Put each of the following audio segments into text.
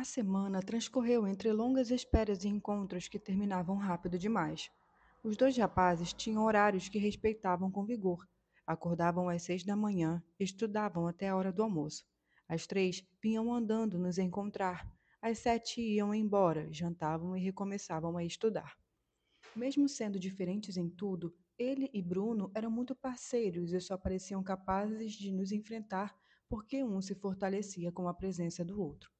A semana transcorreu entre longas esperas e encontros que terminavam rápido demais. Os dois rapazes tinham horários que respeitavam com vigor. Acordavam às 6 da manhã, estudavam até a hora do almoço. Às 3 vinham andando nos encontrar. Às 7 iam embora, jantavam e recomeçavam a estudar. Mesmo sendo diferentes em tudo, ele e Bruno eram muito parceiros e só pareciam capazes de nos enfrentar porque um se fortalecia com a presença do outro.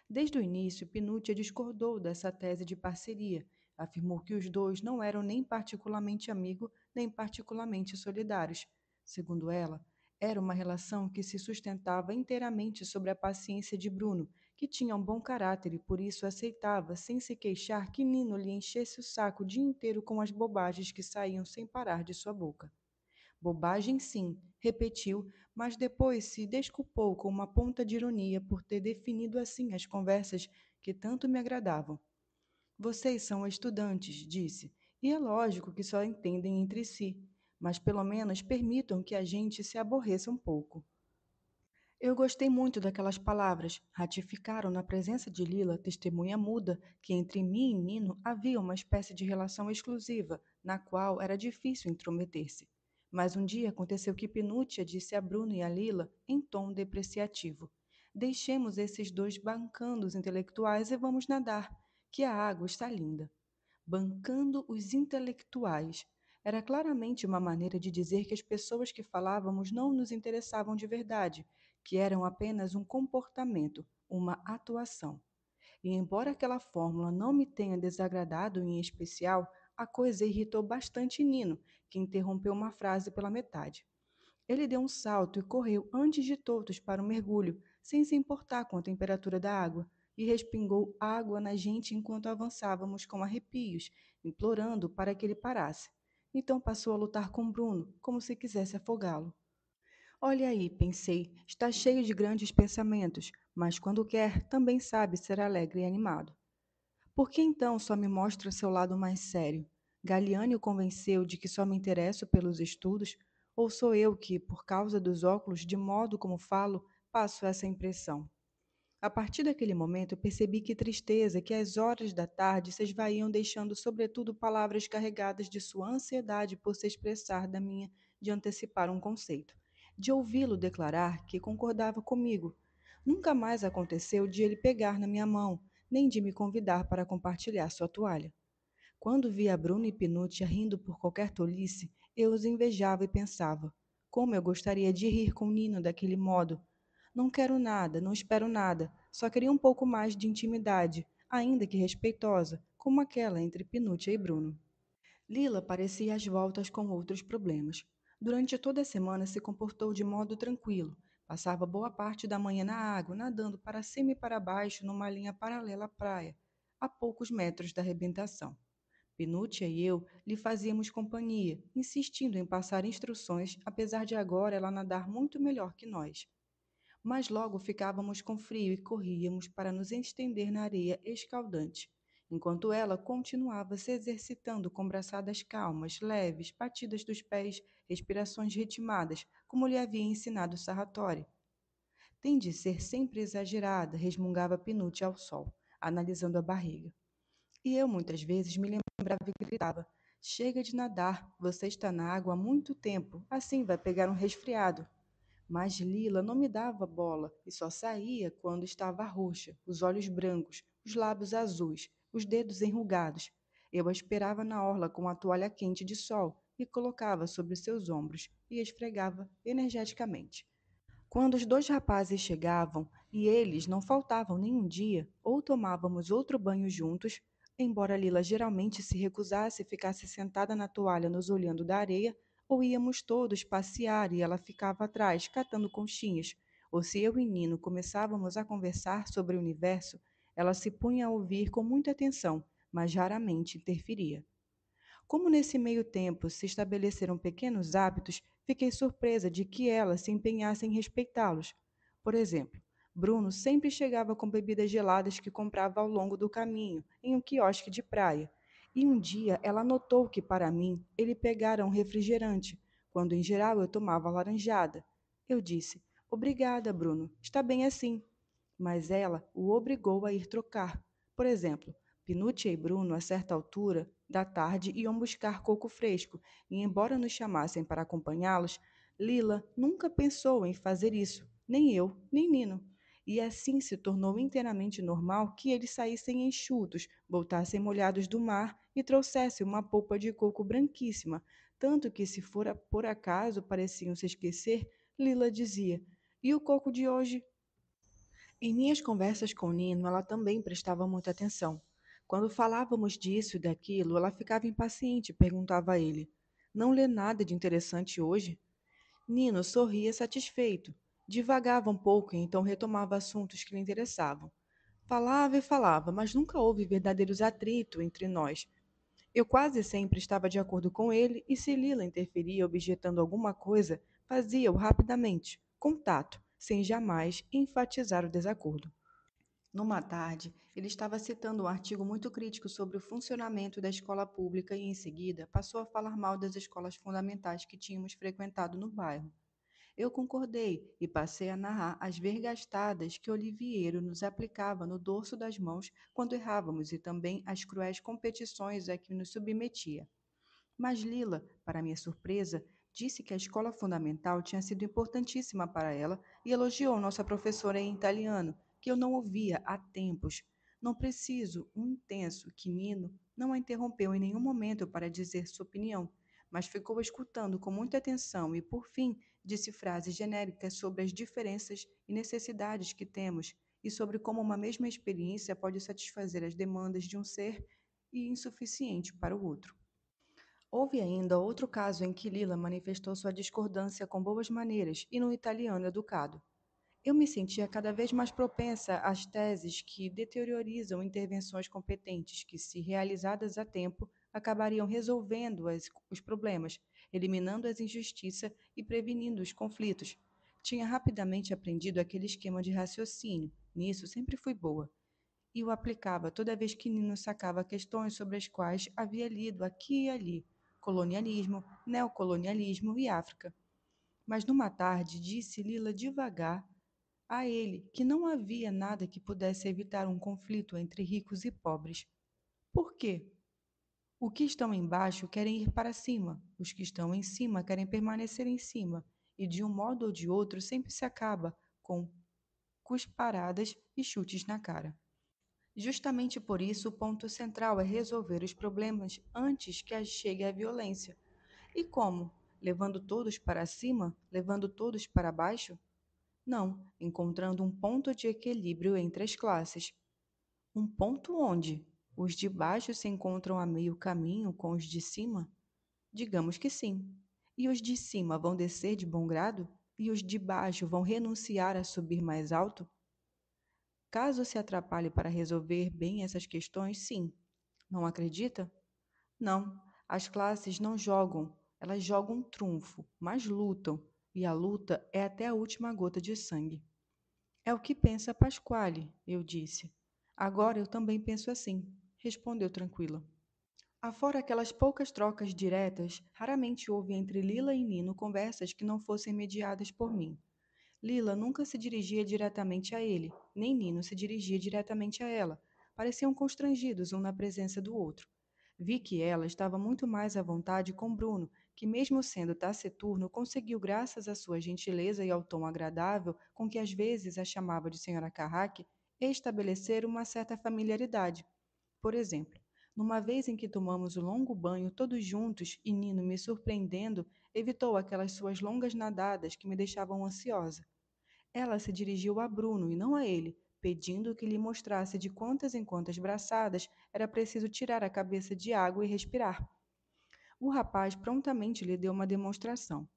Desde o início, Pinúcia discordou dessa tese de parceria. Afirmou que os dois não eram nem particularmente amigos, nem particularmente solidários. Segundo ela, era uma relação que se sustentava inteiramente sobre a paciência de Bruno, que tinha um bom caráter e por isso aceitava, sem se queixar, que Nino lhe enchesse o saco o dia inteiro com as bobagens que saíam sem parar de sua boca. Bobagem, sim, repetiu, mas depois se desculpou com uma ponta de ironia por ter definido assim as conversas que tanto me agradavam. Vocês são estudantes, disse, e é lógico que só entendem entre si, mas pelo menos permitam que a gente se aborreça um pouco. Eu gostei muito daquelas palavras. Ratificaram na presença de Lila, testemunha muda, que entre mim e Nino havia uma espécie de relação exclusiva, na qual era difícil intrometer-se. Mas um dia aconteceu que Pinúcia disse a Bruno e a Lila, em tom depreciativo: Deixemos esses dois bancandos intelectuais e vamos nadar, que a água está linda. Bancando os intelectuais. Era claramente uma maneira de dizer que as pessoas que falávamos não nos interessavam de verdade, que eram apenas um comportamento, uma atuação. E embora aquela fórmula não me tenha desagradado em especial, a coisa irritou bastante Nino, que interrompeu uma frase pela metade. Ele deu um salto e correu antes de todos para o mergulho, sem se importar com a temperatura da água, e respingou água na gente enquanto avançávamos com arrepios, implorando para que ele parasse. Então passou a lutar com Bruno, como se quisesse afogá-lo. Olha aí, pensei, está cheio de grandes pensamentos, mas quando quer, também sabe ser alegre e animado. Por que então só me mostra seu lado mais sério? Galiane o convenceu de que só me interesso pelos estudos? Ou sou eu que, por causa dos óculos, de modo como falo, passo essa impressão? A partir daquele momento, eu percebi que tristeza, que as horas da tarde se esvaíam deixando, sobretudo, palavras carregadas de sua ansiedade por se expressar da minha de antecipar um conceito, de ouvi-lo declarar que concordava comigo. Nunca mais aconteceu de ele pegar na minha mão, nem de me convidar para compartilhar sua toalha. Quando via Bruno e Pinuccia rindo por qualquer tolice, eu os invejava e pensava: como eu gostaria de rir com Nino daquele modo. Não quero nada, não espero nada, só queria um pouco mais de intimidade, ainda que respeitosa, como aquela entre Pinuccia e Bruno. Lila parecia às voltas com outros problemas. Durante toda a semana se comportou de modo tranquilo. Passava boa parte da manhã na água, nadando para cima e para baixo numa linha paralela à praia, a poucos metros da arrebentação. Pinúcia e eu lhe fazíamos companhia, insistindo em passar instruções, apesar de agora ela nadar muito melhor que nós. Mas logo ficávamos com frio e corríamos para nos estender na areia escaldante, enquanto ela continuava se exercitando com braçadas calmas, leves, batidas dos pés, respirações ritmadas, como lhe havia ensinado Sarratori. Tem de ser sempre exagerada, resmungava Pinúcia ao sol, analisando a barriga. E eu muitas vezes me lembrava e gritava: Chega de nadar, você está na água há muito tempo, assim vai pegar um resfriado. Mas Lila não me dava bola e só saía quando estava roxa, os olhos brancos, os lábios azuis, os dedos enrugados. Eu a esperava na orla com a toalha quente de sol e colocava sobre seus ombros e esfregava energeticamente. Quando os dois rapazes chegavam, e eles não faltavam nenhum dia, ou tomávamos outro banho juntos, embora Lila geralmente se recusasse e ficasse sentada na toalha nos olhando da areia, ou íamos todos passear e ela ficava atrás, catando conchinhas, ou se eu e Nino começávamos a conversar sobre o universo, ela se punha a ouvir com muita atenção, mas raramente interferia. Como nesse meio tempo se estabeleceram pequenos hábitos, fiquei surpresa de que ela se empenhasse em respeitá-los. Por exemplo, Bruno sempre chegava com bebidas geladas que comprava ao longo do caminho, em um quiosque de praia. E um dia ela notou que, para mim, ele pegara um refrigerante, quando em geral eu tomava laranjada. Eu disse: Obrigada, Bruno, está bem assim. mas ela o obrigou a ir trocar. Por exemplo, Pinúcia e Bruno, a certa altura da tarde, iam buscar coco fresco, e embora nos chamassem para acompanhá-los, Lila nunca pensou em fazer isso, nem eu, nem Nino. E assim se tornou inteiramente normal que eles saíssem enxutos, voltassem molhados do mar e trouxessem uma polpa de coco branquíssima, tanto que, se fora por acaso pareciam se esquecer, Lila dizia: E o coco de hoje? Em minhas conversas com Nino, ela também prestava muita atenção. Quando falávamos disso e daquilo, ela ficava impaciente e perguntava a ele: Não lê nada de interessante hoje? Nino sorria satisfeito. Divagava um pouco e então retomava assuntos que lhe interessavam. Falava e falava, mas nunca houve verdadeiros atritos entre nós. Eu quase sempre estava de acordo com ele e, se Lila interferia objetando alguma coisa, fazia-o rapidamente, com tato, sem jamais enfatizar o desacordo. Numa tarde, ele estava citando um artigo muito crítico sobre o funcionamento da escola pública e, em seguida, passou a falar mal das escolas fundamentais que tínhamos frequentado no bairro. Eu concordei e passei a narrar as vergastadas que Oliviero nos aplicava no dorso das mãos quando errávamos e também as cruéis competições a que nos submetia. Mas Lila, para minha surpresa, disse que a escola fundamental tinha sido importantíssima para ela e elogiou nossa professora em italiano, que eu não ouvia há tempos. Não preciso um intenso que Nino não a interrompeu em nenhum momento para dizer sua opinião, mas ficou escutando com muita atenção e, por fim, disse frases genéricas sobre as diferenças e necessidades que temos e sobre como uma mesma experiência pode satisfazer as demandas de um ser e insuficiente para o outro. Houve ainda outro caso em que Lila manifestou sua discordância com boas maneiras e num italiano educado. Eu me sentia cada vez mais propensa às teses que deteriorizam intervenções competentes que, se realizadas a tempo, acabariam resolvendo os problemas, eliminando as injustiças e prevenindo os conflitos. Tinha rapidamente aprendido aquele esquema de raciocínio, nisso sempre fui boa, e o aplicava toda vez que Nino sacava questões sobre as quais havia lido aqui e ali: colonialismo, neocolonialismo e África. Mas numa tarde disse Lila devagar a ele que não havia nada que pudesse evitar um conflito entre ricos e pobres. Por quê? Os que estão embaixo querem ir para cima, os que estão em cima querem permanecer em cima, e de um modo ou de outro sempre se acaba com cusparadas e chutes na cara. Justamente por isso, o ponto central é resolver os problemas antes que chegue à violência. E como? Levando todos para cima? Levando todos para baixo? Não, encontrando um ponto de equilíbrio entre as classes. Um ponto onde os de baixo se encontram a meio caminho com os de cima? Digamos que sim. E os de cima vão descer de bom grado? E os de baixo vão renunciar a subir mais alto? Caso se atrapalhe para resolver bem essas questões, sim. Não acredita? Não. As classes não jogam, elas jogam trunfo, mas lutam, e a luta é até a última gota de sangue. É o que pensa Pasquale, eu disse. Agora eu também penso assim, respondeu tranquila. Afora aquelas poucas trocas diretas, raramente houve entre Lila e Nino conversas que não fossem mediadas por mim. Lila nunca se dirigia diretamente a ele, nem Nino se dirigia diretamente a ela. Pareciam constrangidos um na presença do outro. Vi que ela estava muito mais à vontade com Bruno, que, mesmo sendo taciturno, conseguiu, graças à sua gentileza e ao tom agradável com que às vezes a chamava de Senhora Carraque, estabelecer uma certa familiaridade. Por exemplo, numa vez em que tomamos o longo banho todos juntos e Nino, me surpreendendo, evitou aquelas suas longas nadadas que me deixavam ansiosa. Ela se dirigiu a Bruno e não a ele, pedindo que lhe mostrasse de quantas em quantas braçadas era preciso tirar a cabeça de água e respirar. O rapaz prontamente lhe deu uma demonstração.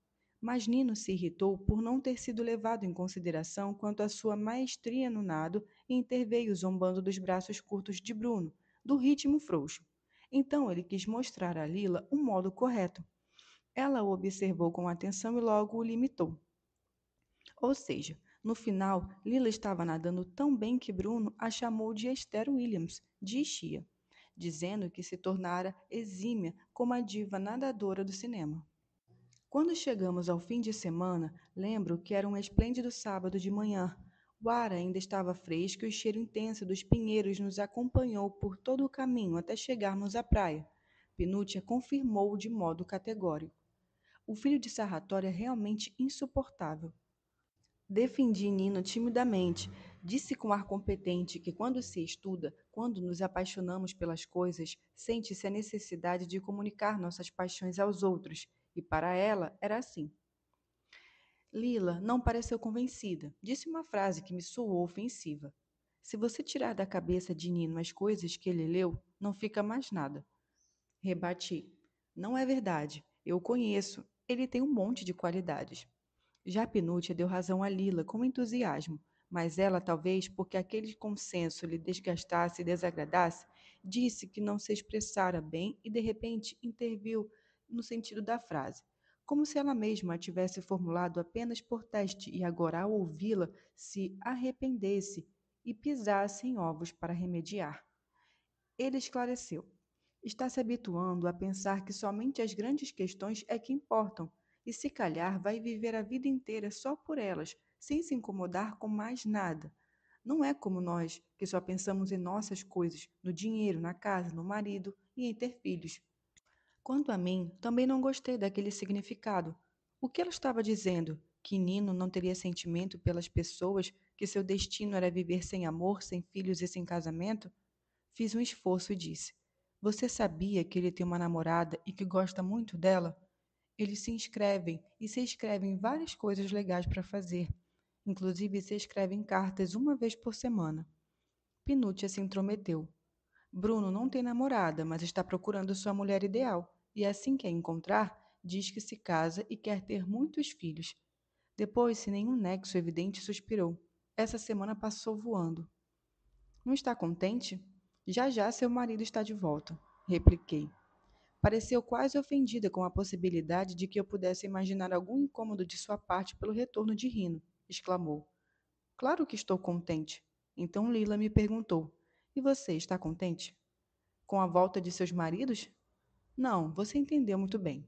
Mas Nino se irritou por não ter sido levado em consideração quanto à sua maestria no nado e interveio zombando dos braços curtos de Bruno, do ritmo frouxo. Então ele quis mostrar a Lila o modo correto. Ela o observou com atenção e logo o limitou. Ou seja, no final, Lila estava nadando tão bem que Bruno a chamou de Esther Williams, de Chia, dizendo que se tornara exímia como a diva nadadora do cinema. Quando chegamos ao fim de semana, lembro que era um esplêndido sábado de manhã. O ar ainda estava fresco e o cheiro intenso dos pinheiros nos acompanhou por todo o caminho até chegarmos à praia. Pinúcia confirmou de modo categórico. O filho de Sarratória é realmente insuportável. Defendi Nino timidamente. Disse com ar competente que quando se estuda, quando nos apaixonamos pelas coisas, sente-se a necessidade de comunicar nossas paixões aos outros. E para ela era assim. Lila não pareceu convencida. Disse uma frase que me soou ofensiva. Se você tirar da cabeça de Nino as coisas que ele leu, não fica mais nada. Rebati. Não é verdade. Eu o conheço. Ele tem um monte de qualidades. Já Pinúcia deu razão a Lila com entusiasmo, mas ela, talvez porque aquele consenso lhe desgastasse e desagradasse, disse que não se expressara bem e, de repente, interviu no sentido da frase, como se ela mesma a tivesse formulado apenas por teste e agora, ao ouvi-la, se arrependesse e pisasse em ovos para remediar. Ele esclareceu. Está se habituando a pensar que somente as grandes questões é que importam, e se calhar vai viver a vida inteira só por elas, sem se incomodar com mais nada. Não é como nós, que só pensamos em nossas coisas, no dinheiro, na casa, no marido e em ter filhos. Quanto a mim, também não gostei daquele significado. O que ela estava dizendo? Que Nino não teria sentimento pelas pessoas, que seu destino era viver sem amor, sem filhos e sem casamento? Fiz um esforço e disse: Você sabia que ele tem uma namorada e que gosta muito dela? Eles se inscrevem e se escrevem várias coisas legais para fazer. Inclusive se escrevem cartas uma vez por semana. Pinúcia se intrometeu. Bruno não tem namorada, mas está procurando sua mulher ideal. E assim que a encontrar, diz que se casa e quer ter muitos filhos. Depois, sem nenhum nexo evidente, suspirou. Essa semana passou voando. Não está contente? Já já seu marido está de volta, repliquei. Pareceu quase ofendida com a possibilidade de que eu pudesse imaginar algum incômodo de sua parte pelo retorno de Rino, exclamou. Claro que estou contente. Então Lila me perguntou: E você está contente? Com a volta de seus maridos? Não, você entendeu muito bem.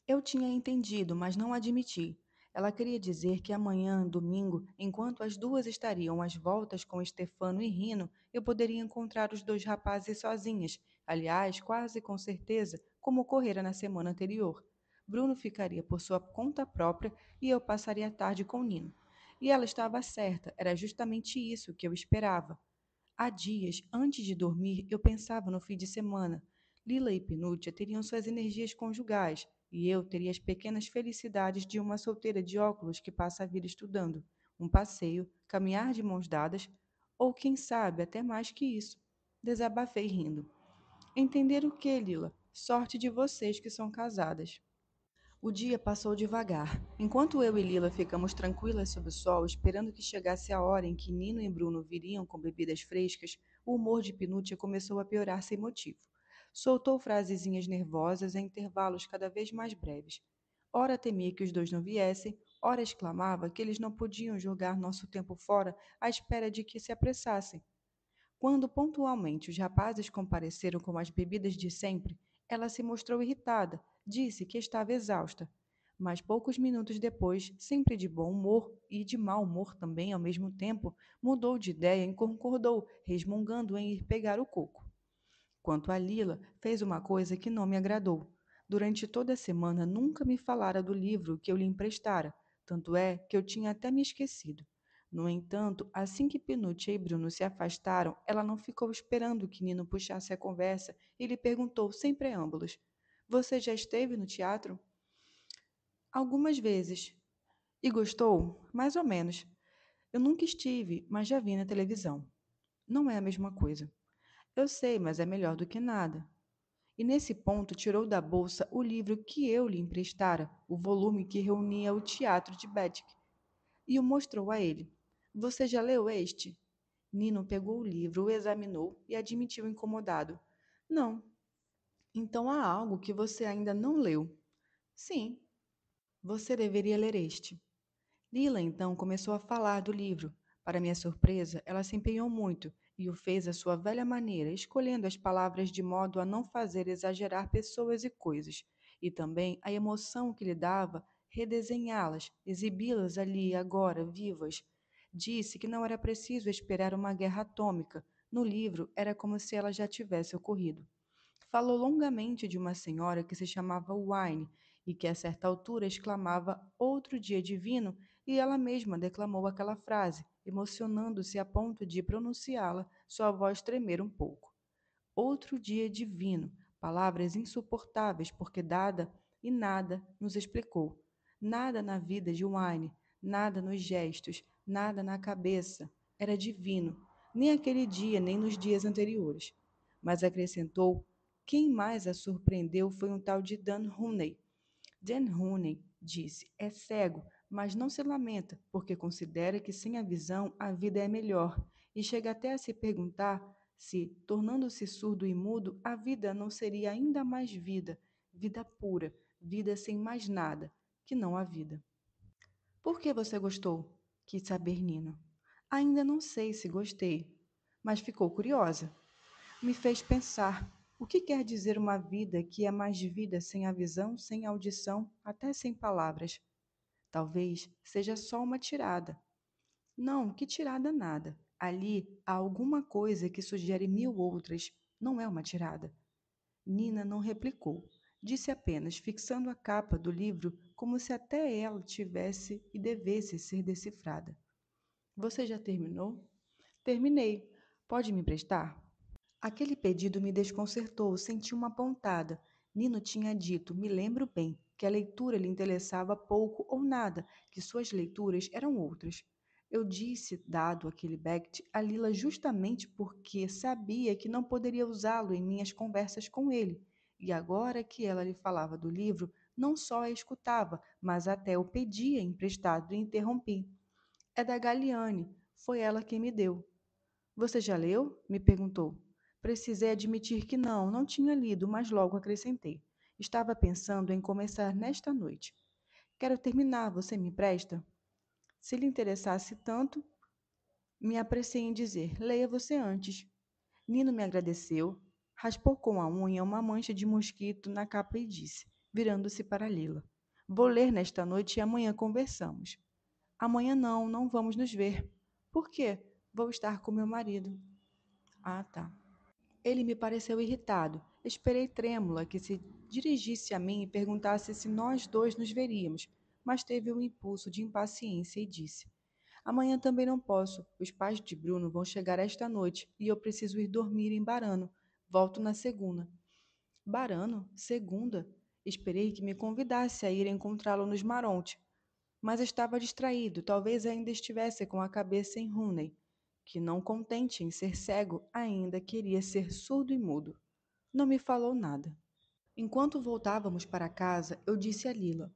Eu tinha entendido, mas não admiti. Ela queria dizer que amanhã, domingo, enquanto as duas estariam às voltas com Stefano e Rino, eu poderia encontrar os dois rapazes sozinhas. Aliás, quase com certeza, como ocorrera na semana anterior. Bruno ficaria por sua conta própria e eu passaria a tarde com Nino. E ela estava certa, era justamente isso que eu esperava. Há dias, antes de dormir, eu pensava no fim de semana. Lila e Pinúcia teriam suas energias conjugais, e eu teria as pequenas felicidades de uma solteira de óculos que passa a vida estudando, um passeio, caminhar de mãos dadas, ou quem sabe até mais que isso. Desabafei rindo. Entender o que, Lila? Sorte de vocês que são casadas. O dia passou devagar. Enquanto eu e Lila ficamos tranquilas sob o sol, esperando que chegasse a hora em que Nino e Bruno viriam com bebidas frescas, o humor de Pinúcia começou a piorar sem motivo. Soltou frasezinhas nervosas em intervalos cada vez mais breves. Ora temia que os dois não viessem, ora exclamava que eles não podiam jogar nosso tempo fora à espera de que se apressassem. Quando pontualmente os rapazes compareceram com as bebidas de sempre, ela se mostrou irritada, disse que estava exausta. Mas poucos minutos depois, sempre de bom humor e de mau humor também ao mesmo tempo, mudou de ideia e concordou, resmungando em ir pegar o coco. Quanto a Lila, fez uma coisa que não me agradou. Durante toda a semana nunca me falara do livro que eu lhe emprestara, tanto é que eu tinha até me esquecido. No entanto, assim que Pinúcia e Bruno se afastaram, ela não ficou esperando que Nino puxasse a conversa e lhe perguntou sem preâmbulos: Você já esteve no teatro? Algumas vezes. E gostou? Mais ou menos. Eu nunca estive, mas já vi na televisão. Não é a mesma coisa. Eu sei, mas é melhor do que nada. E nesse ponto tirou da bolsa o livro que eu lhe emprestara, o volume que reunia o teatro de Betic, e o mostrou a ele. Você já leu este? Nino pegou o livro, o examinou e admitiu incomodado. Não. Então há algo que você ainda não leu. Sim. Você deveria ler este. Lila então começou a falar do livro. Para minha surpresa, ela se empenhou muito e o fez à sua velha maneira, escolhendo as palavras de modo a não fazer exagerar pessoas e coisas, e também a emoção que lhe dava redesenhá-las, exibi-las ali agora, vivas. Disse que não era preciso esperar uma guerra atômica. No livro, era como se ela já tivesse ocorrido. Falou longamente de uma senhora que se chamava Wine e que a certa altura exclamava outro dia divino, e ela mesma declamou aquela frase, emocionando-se a ponto de pronunciá-la, sua voz tremer um pouco. Outro dia divino, palavras insuportáveis porque dada e nada nos explicou. Nada na vida de Wine, nada nos gestos, nada na cabeça. Era divino, nem aquele dia, nem nos dias anteriores. Mas acrescentou, quem mais a surpreendeu foi um tal de Dan Rooney. Dan Rooney disse, é cego, mas não se lamenta, porque considera que sem a visão a vida é melhor, e chega até a se perguntar se, tornando-se surdo e mudo, a vida não seria ainda mais vida, vida pura, vida sem mais nada, que não a vida. Por que você gostou? Quis saber Nina. Ainda não sei se gostei, mas ficou curiosa. Me fez pensar. O que quer dizer uma vida que é mais vida sem a visão, sem a audição, até sem palavras? Talvez seja só uma tirada. Não, que tirada nada. Ali há alguma coisa que sugere mil outras. Não é uma tirada. Nina não replicou. Disse apenas, fixando a capa do livro como se até ela tivesse e devesse ser decifrada. Você já terminou? Terminei. Pode me emprestar? Aquele pedido me desconcertou, senti uma pontada. Nino tinha dito, me lembro bem, que a leitura lhe interessava pouco ou nada, que suas leituras eram outras. Eu disse, dado aquele Beckett, a Lila justamente porque sabia que não poderia usá-lo em minhas conversas com ele. E agora que ela lhe falava do livro, não só a escutava, mas até o pedia emprestado e interrompi. É da Galiane, foi ela quem me deu. Você já leu? Me perguntou. Precisei admitir que não, não tinha lido, mas logo acrescentei. Estava pensando em começar nesta noite. Quero terminar, você me empresta? Se lhe interessasse tanto, me apressei em dizer: leia você antes. Nino me agradeceu, raspou com a unha uma mancha de mosquito na capa e disse, virando-se para Lila: vou ler nesta noite e amanhã conversamos. Amanhã não, não vamos nos ver. Por quê? Vou estar com meu marido. Ah, tá. Ele me pareceu irritado. Esperei trêmula que se dirigisse a mim e perguntasse se nós dois nos veríamos, mas teve um impulso de impaciência e disse: amanhã também não posso. Os pais de Bruno vão chegar esta noite e eu preciso ir dormir em Barano. Volto na segunda. Barano? Segunda? Esperei que me convidasse a ir encontrá-lo nos Maronte, mas estava distraído, talvez ainda estivesse com a cabeça em Rooney, que, não contente em ser cego, ainda queria ser surdo e mudo. Não me falou nada. Enquanto voltávamos para casa, eu disse a Lila: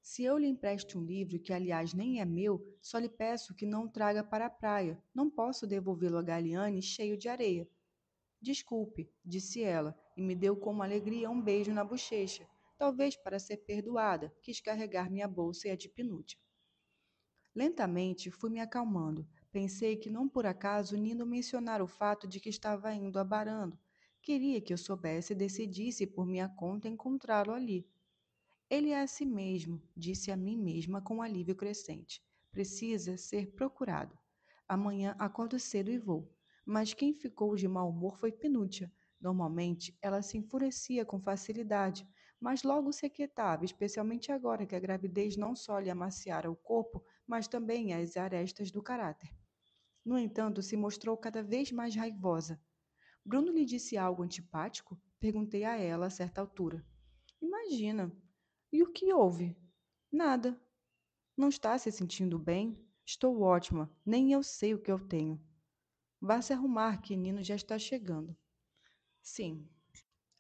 se eu lhe empresto um livro, que aliás nem é meu, só lhe peço que não o traga para a praia. Não posso devolvê-lo a Galiane cheio de areia. Desculpe, disse ela, e me deu com alegria um beijo na bochecha. Talvez para ser perdoada, quis carregar minha bolsa e a de Pinúcia. Lentamente fui me acalmando. Pensei que não por acaso Nino mencionara o fato de que estava indo a Barando. Queria que eu soubesse e decidisse por minha conta encontrá-lo ali. Ele é assim mesmo, disse a mim mesma com alívio crescente. Precisa ser procurado. Amanhã acordo cedo e vou. Mas quem ficou de mau humor foi Penúcia. Normalmente ela se enfurecia com facilidade, mas logo se aquietava, especialmente agora que a gravidez não só lhe amaciara o corpo, mas também as arestas do caráter. No entanto, se mostrou cada vez mais raivosa. Bruno lhe disse algo antipático? Perguntei a ela a certa altura. Imagina. E o que houve? Nada. Não está se sentindo bem? Estou ótima. Nem eu sei o que eu tenho. Vá se arrumar, que Nino já está chegando. Sim.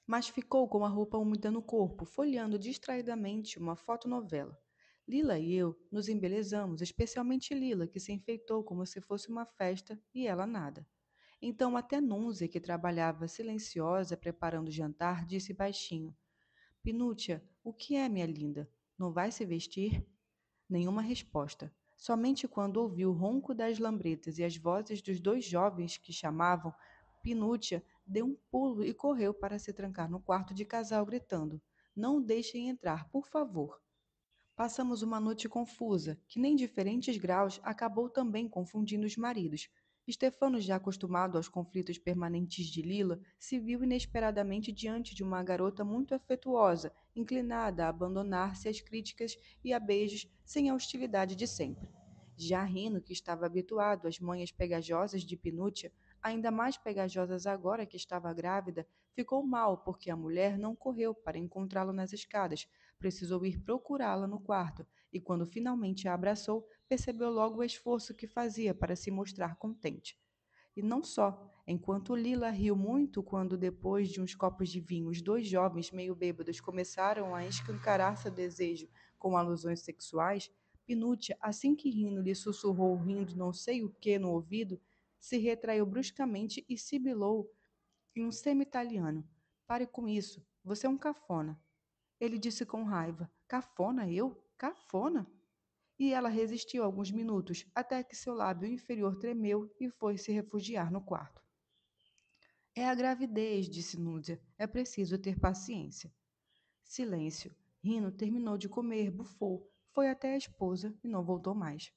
Mas ficou com a roupa úmida no corpo, folheando distraidamente uma fotonovela. Lila e eu nos embelezamos, especialmente Lila, que se enfeitou como se fosse uma festa, e ela nada. Então até Núzia, que trabalhava silenciosa preparando o jantar, disse baixinho: Pinúcia, o que é, minha linda? Não vai se vestir? Nenhuma resposta. Somente quando ouviu o ronco das lambretas e as vozes dos dois jovens que chamavam, Pinúcia deu um pulo e correu para se trancar no quarto de casal, gritando: não o deixem entrar, por favor. Passamos uma noite confusa, que nem diferentes graus acabou também confundindo os maridos. Stefano, já acostumado aos conflitos permanentes de Lila, se viu inesperadamente diante de uma garota muito afetuosa, inclinada a abandonar-se às críticas e a beijos sem a hostilidade de sempre. Já Rino, que estava habituado às manhas pegajosas de Pinúcia, ainda mais pegajosas agora que estava grávida, ficou mal porque a mulher não correu para encontrá-lo nas escadas, precisou ir procurá-la no quarto, e quando finalmente a abraçou, percebeu logo o esforço que fazia para se mostrar contente. E não só. Enquanto Lila riu muito quando, depois de uns copos de vinho, os dois jovens meio bêbados começaram a escancarar seu desejo com alusões sexuais, Pinúcia, assim que Rino lhe sussurrou rindo não sei o que no ouvido, se retraiu bruscamente e sibilou em um semi-italiano. Pare com isso, você é um cafona. Ele disse com raiva: Cafona eu? Cafona? E ela resistiu alguns minutos, até que seu lábio inferior tremeu e foi se refugiar no quarto. É a gravidez, disse Núzia. É preciso ter paciência. Silêncio. Rino terminou de comer, bufou, foi até a esposa e não voltou mais.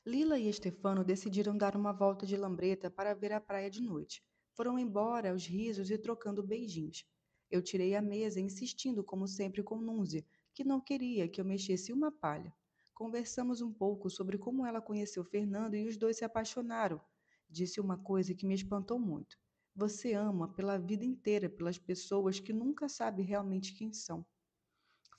Lila e Estefano decidiram dar uma volta de lambreta para ver a praia de noite. Foram embora aos risos e trocando beijinhos. Eu tirei a mesa, insistindo, como sempre, com Núzia, que não queria que eu mexesse uma palha. Conversamos um pouco sobre como ela conheceu Fernando e os dois se apaixonaram. Disse uma coisa que me espantou muito. Você ama pela vida inteira pelas pessoas que nunca sabe realmente quem são.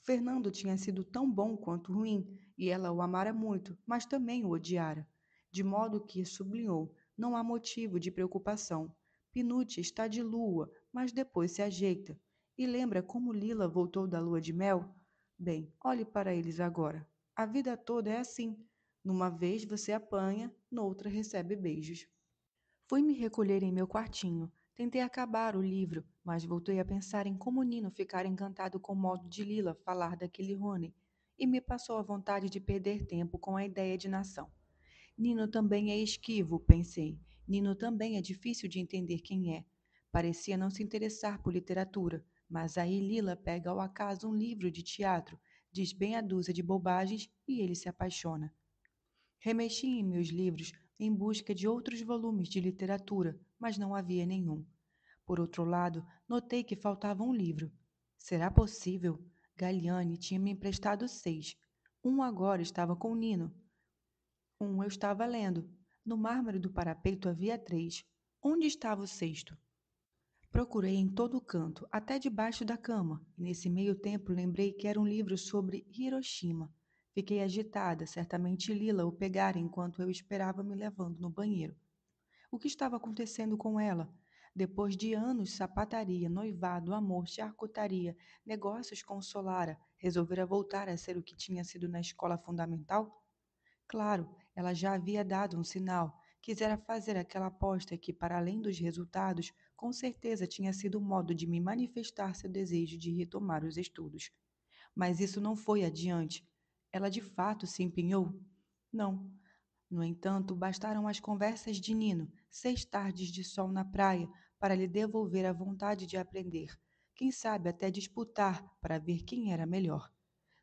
Fernando tinha sido tão bom quanto ruim, e ela o amara muito, mas também o odiara. De modo que sublinhou: não há motivo de preocupação. Pinute está de lua, mas depois se ajeita. E lembra como Lila voltou da lua de mel? Bem, olhe para eles agora. A vida toda é assim. Numa vez você apanha, noutra recebe beijos. Fui me recolher em meu quartinho. Tentei acabar o livro, mas voltei a pensar em como Nino ficara encantado com o modo de Lila falar daquele Rony, e me passou a vontade de perder tempo com a ideia de nação. Nino também é esquivo, pensei. Nino também é difícil de entender quem é. Parecia não se interessar por literatura, mas aí Lila pega ao acaso um livro de teatro, diz bem a dúzia de bobagens e ele se apaixona. Remexi em meus livros em busca de outros volumes de literatura, mas não havia nenhum. Por outro lado, notei que faltava um livro. Será possível? Galliani tinha me emprestado 6. Um agora estava com Nino. Um eu estava lendo. No mármore do parapeito havia 3. Onde estava o sexto? Procurei em todo canto, até debaixo da cama, e nesse meio tempo lembrei que era um livro sobre Hiroshima. Fiquei agitada, certamente Lila o pegara enquanto eu esperava me levando no banheiro. O que estava acontecendo com ela? Depois de anos, sapataria, noivado, amor, charcutaria, negócios com Solara, resolvera voltar a ser o que tinha sido na escola fundamental? Claro, ela já havia dado um sinal. Quisera fazer aquela aposta que, para além dos resultados, com certeza tinha sido um modo de me manifestar seu desejo de retomar os estudos. Mas isso não foi adiante. Ela de fato se empenhou? Não. No entanto, bastaram as conversas de Nino, 6 tardes de sol na praia, para lhe devolver a vontade de aprender. Quem sabe até disputar para ver quem era melhor.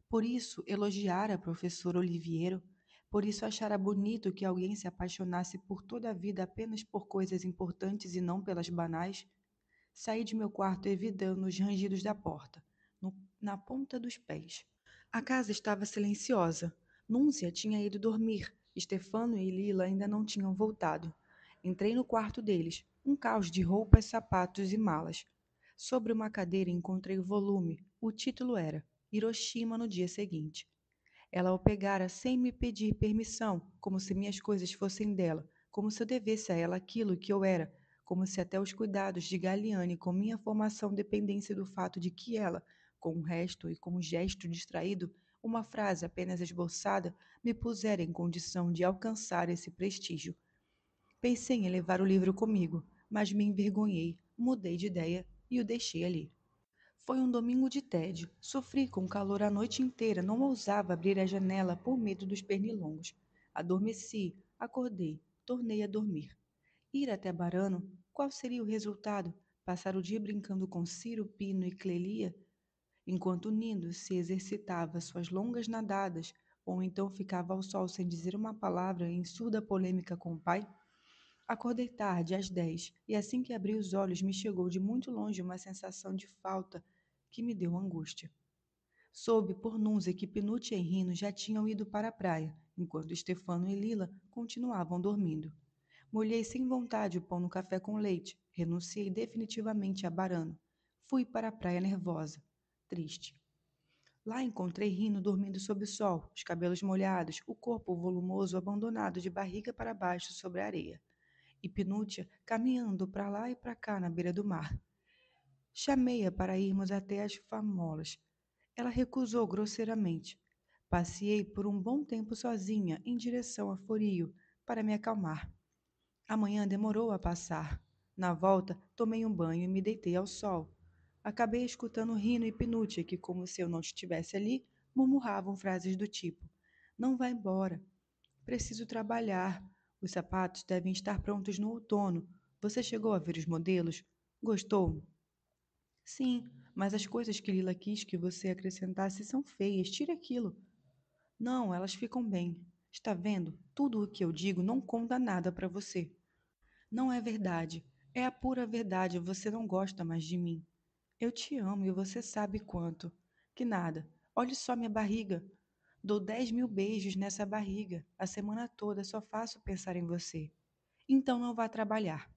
Por isso elogiara a professora Oliviero, por isso achara bonito que alguém se apaixonasse por toda a vida apenas por coisas importantes e não pelas banais. Saí de meu quarto evitando os rangidos da porta, na ponta dos pés. A casa estava silenciosa. Núncia tinha ido dormir. Stefano e Lila ainda não tinham voltado. Entrei no quarto deles, um caos de roupas, sapatos e malas. Sobre uma cadeira encontrei o volume. O título era Hiroshima no dia seguinte. Ela o pegara sem me pedir permissão, como se minhas coisas fossem dela, como se eu devesse a ela aquilo que eu era, como se até os cuidados de Galliani com minha formação dependessem do fato de que ela, com um resto e com um gesto distraído, uma frase apenas esboçada, me pusera em condição de alcançar esse prestígio. Pensei em levar o livro comigo, mas me envergonhei, mudei de ideia e o deixei ali. Foi um domingo de tédio. Sofri com o calor a noite inteira, não ousava abrir a janela por medo dos pernilongos. Adormeci, acordei, tornei a dormir. Ir até Barano, qual seria o resultado? Passar o dia brincando com Ciro, Pino e Clelia? enquanto Nino se exercitava suas longas nadadas, ou então ficava ao sol sem dizer uma palavra em surda polêmica com o pai. Acordei tarde, às 10, e assim que abri os olhos me chegou de muito longe uma sensação de falta que me deu angústia. Soube por Nunzia que Pinute e Rino já tinham ido para a praia, enquanto Stefano e Lila continuavam dormindo. Molhei sem vontade o pão no café com leite, renunciei definitivamente a Barano. Fui para a praia nervosa, triste. Lá encontrei Rino dormindo sob o sol, os cabelos molhados, o corpo volumoso abandonado de barriga para baixo sobre a areia. E Pinúcia caminhando para lá e para cá na beira do mar. Chamei-a para irmos até as famolas. Ela recusou grosseiramente. Passeei por um bom tempo sozinha em direção a Forio para me acalmar. A manhã demorou a passar. Na volta, tomei um banho e me deitei ao sol. Acabei escutando Rino e Pinúcia que, como se eu não estivesse ali, murmuravam frases do tipo: Não vá embora. Preciso trabalhar. Os sapatos devem estar prontos no outono. Você chegou a ver os modelos? Gostou? Sim, mas as coisas que Lila quis que você acrescentasse são feias. Tire aquilo. Não, elas ficam bem. Está vendo? Tudo o que eu digo não conta nada para você. Não é verdade. É a pura verdade. Você não gosta mais de mim. Eu te amo e você sabe quanto. Que nada. Olhe só minha barriga. Dou 10.000 beijos nessa barriga. A semana toda só faço pensar em você. Então não vá trabalhar.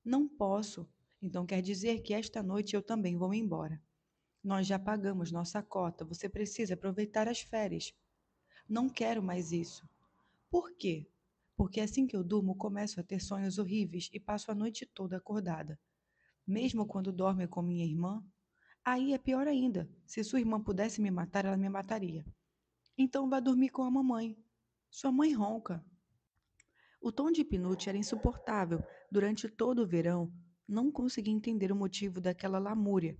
Não posso. Então quer dizer que esta noite eu também vou embora. Nós já pagamos nossa cota. Você precisa aproveitar as férias. Não quero mais isso. Por quê? Porque assim que eu durmo, começo a ter sonhos horríveis e passo a noite toda acordada. Mesmo quando dorme com minha irmã, aí é pior ainda. Se sua irmã pudesse me matar, ela me mataria. Então vá dormir com a mamãe. Sua mãe ronca. O tom de Pinute era insuportável. Durante todo o verão, não consegui entender o motivo daquela lamúria.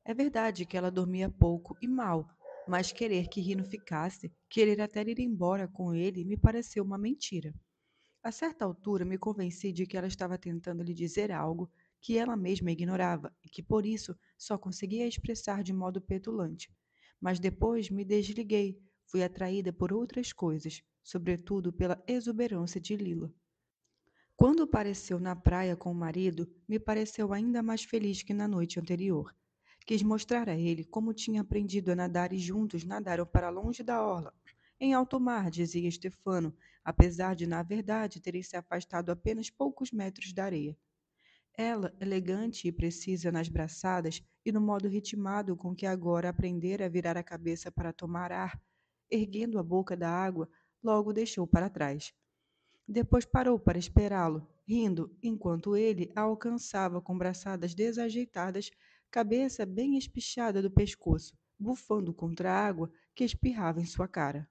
É verdade que ela dormia pouco e mal, mas querer que Rino ficasse, querer até ir embora com ele, me pareceu uma mentira. A certa altura, me convenci de que ela estava tentando lhe dizer algo que ela mesma ignorava e que, por isso, só conseguia expressar de modo petulante. Mas depois me desliguei, fui atraída por outras coisas, sobretudo pela exuberância de Lila. Quando apareceu na praia com o marido, me pareceu ainda mais feliz que na noite anterior. Quis mostrar a ele como tinha aprendido a nadar e juntos nadaram para longe da orla. Em alto mar, dizia Stefano, apesar de, na verdade, terem se afastado apenas poucos metros da areia. Ela, elegante e precisa nas braçadas e no modo ritmado com que agora aprendera a virar a cabeça para tomar ar, erguendo a boca da água, logo deixou para trás. Depois parou para esperá-lo, rindo, enquanto ele a alcançava com braçadas desajeitadas, cabeça bem espichada do pescoço, bufando contra a água que espirrava em sua cara.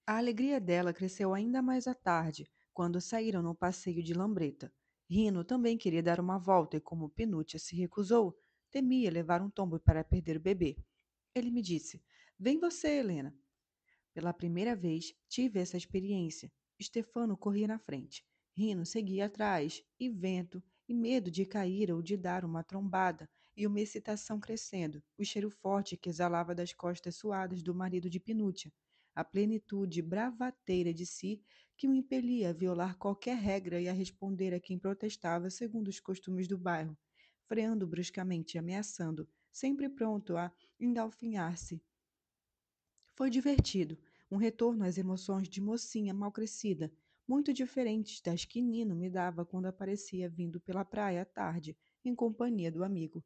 A alegria dela cresceu ainda mais à tarde, quando saíram no passeio de lambreta. Rino também queria dar uma volta e, como Pinúcia se recusou, temia levar um tombo para perder o bebê. Ele me disse: Vem você, Helena. Pela primeira vez, tive essa experiência. Stefano corria na frente. Rino seguia atrás, e vento, e medo de cair ou de dar uma trombada, e uma excitação crescendo, o cheiro forte que exalava das costas suadas do marido de Pinúcia, a plenitude bravateira de si que o impelia a violar qualquer regra e a responder a quem protestava segundo os costumes do bairro, freando bruscamente e ameaçando, sempre pronto a engalfinhar-se. Foi divertido, um retorno às emoções de mocinha mal crescida, muito diferentes das que Nino me dava quando aparecia vindo pela praia à tarde, em companhia do amigo.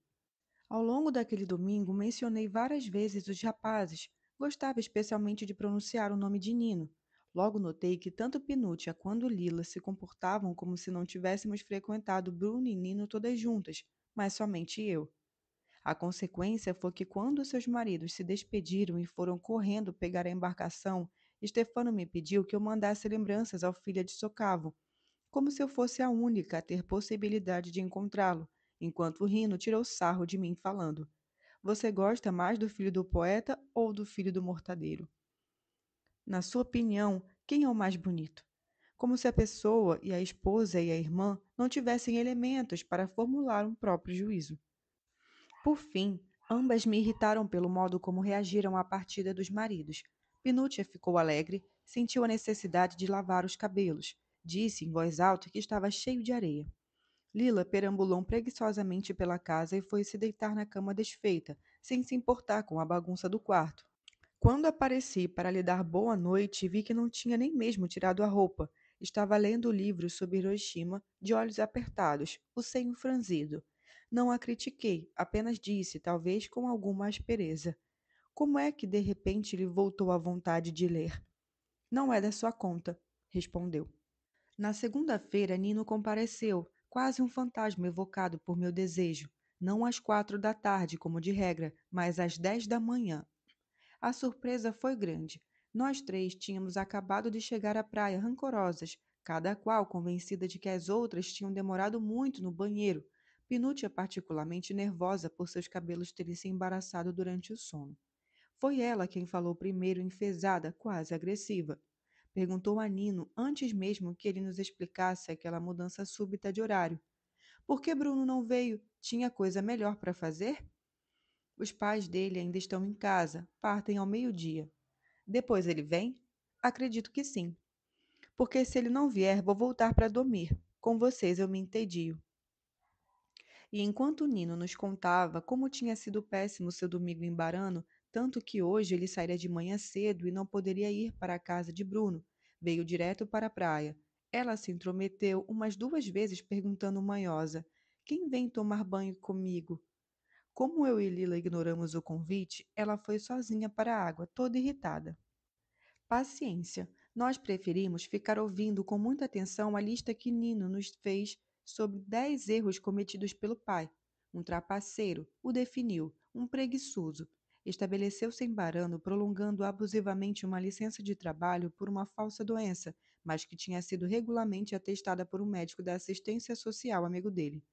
Ao longo daquele domingo, mencionei várias vezes os rapazes. Gostava especialmente de pronunciar o nome de Nino. Logo notei que tanto Pinúcia quanto Lila se comportavam como se não tivéssemos frequentado Bruno e Nino todas juntas, mas somente eu. A consequência foi que, quando seus maridos se despediram e foram correndo pegar a embarcação, Stefano me pediu que eu mandasse lembranças ao filho de Socavo, como se eu fosse a única a ter possibilidade de encontrá-lo, enquanto Rino tirou sarro de mim, falando: Você gosta mais do filho do poeta ou do filho do mortadeiro? Na sua opinião, quem é o mais bonito? Como se a pessoa e a esposa e a irmã não tivessem elementos para formular um próprio juízo. Por fim, Ambas me irritaram pelo modo como reagiram à partida dos maridos. Pinúcia ficou alegre, sentiu a necessidade de lavar os cabelos. Disse em voz alta que estava cheio de areia. Lila perambulou preguiçosamente pela casa e foi se deitar na cama desfeita, sem se importar com a bagunça do quarto. Quando apareci para lhe dar boa noite, vi que não tinha nem mesmo tirado a roupa. Estava lendo o livro sobre Hiroshima, de olhos apertados, o senho franzido. Não a critiquei, apenas disse, talvez com alguma aspereza. Como é que de repente lhe voltou a vontade de ler? Não é da sua conta, respondeu. Na segunda-feira, Nino compareceu, quase um fantasma evocado por meu desejo. Não às 4 da tarde, como de regra, mas às 10 da manhã. A surpresa foi grande. Nós três tínhamos acabado de chegar à praia rancorosas, cada qual convencida de que as outras tinham demorado muito no banheiro. Pinúcia particularmente nervosa por seus cabelos terem se embaraçado durante o sono. Foi ela quem falou primeiro, enfesada, quase agressiva. Perguntou a Nino antes mesmo que ele nos explicasse aquela mudança súbita de horário. Por que Bruno não veio? Tinha coisa melhor para fazer? Os pais dele ainda estão em casa, partem ao meio-dia. Depois ele vem? Acredito que sim. Porque se ele não vier, vou voltar para dormir. Com vocês eu me entedio. E enquanto Nino nos contava como tinha sido péssimo seu domingo em Barano, tanto que hoje ele sairia de manhã cedo e não poderia ir para a casa de Bruno, veio direto para a praia. Ela se intrometeu umas 2 vezes perguntando manhosa: Quem vem tomar banho comigo? Como eu e Lila ignoramos o convite, ela foi sozinha para a água, toda irritada. Paciência. Nós preferimos ficar ouvindo com muita atenção a lista que Nino nos fez sobre 10 erros cometidos pelo pai. Um trapaceiro, o definiu, um preguiçoso. Estabeleceu-se em Barano, prolongando abusivamente uma licença de trabalho por uma falsa doença, mas que tinha sido regularmente atestada por um médico da assistência social amigo dele.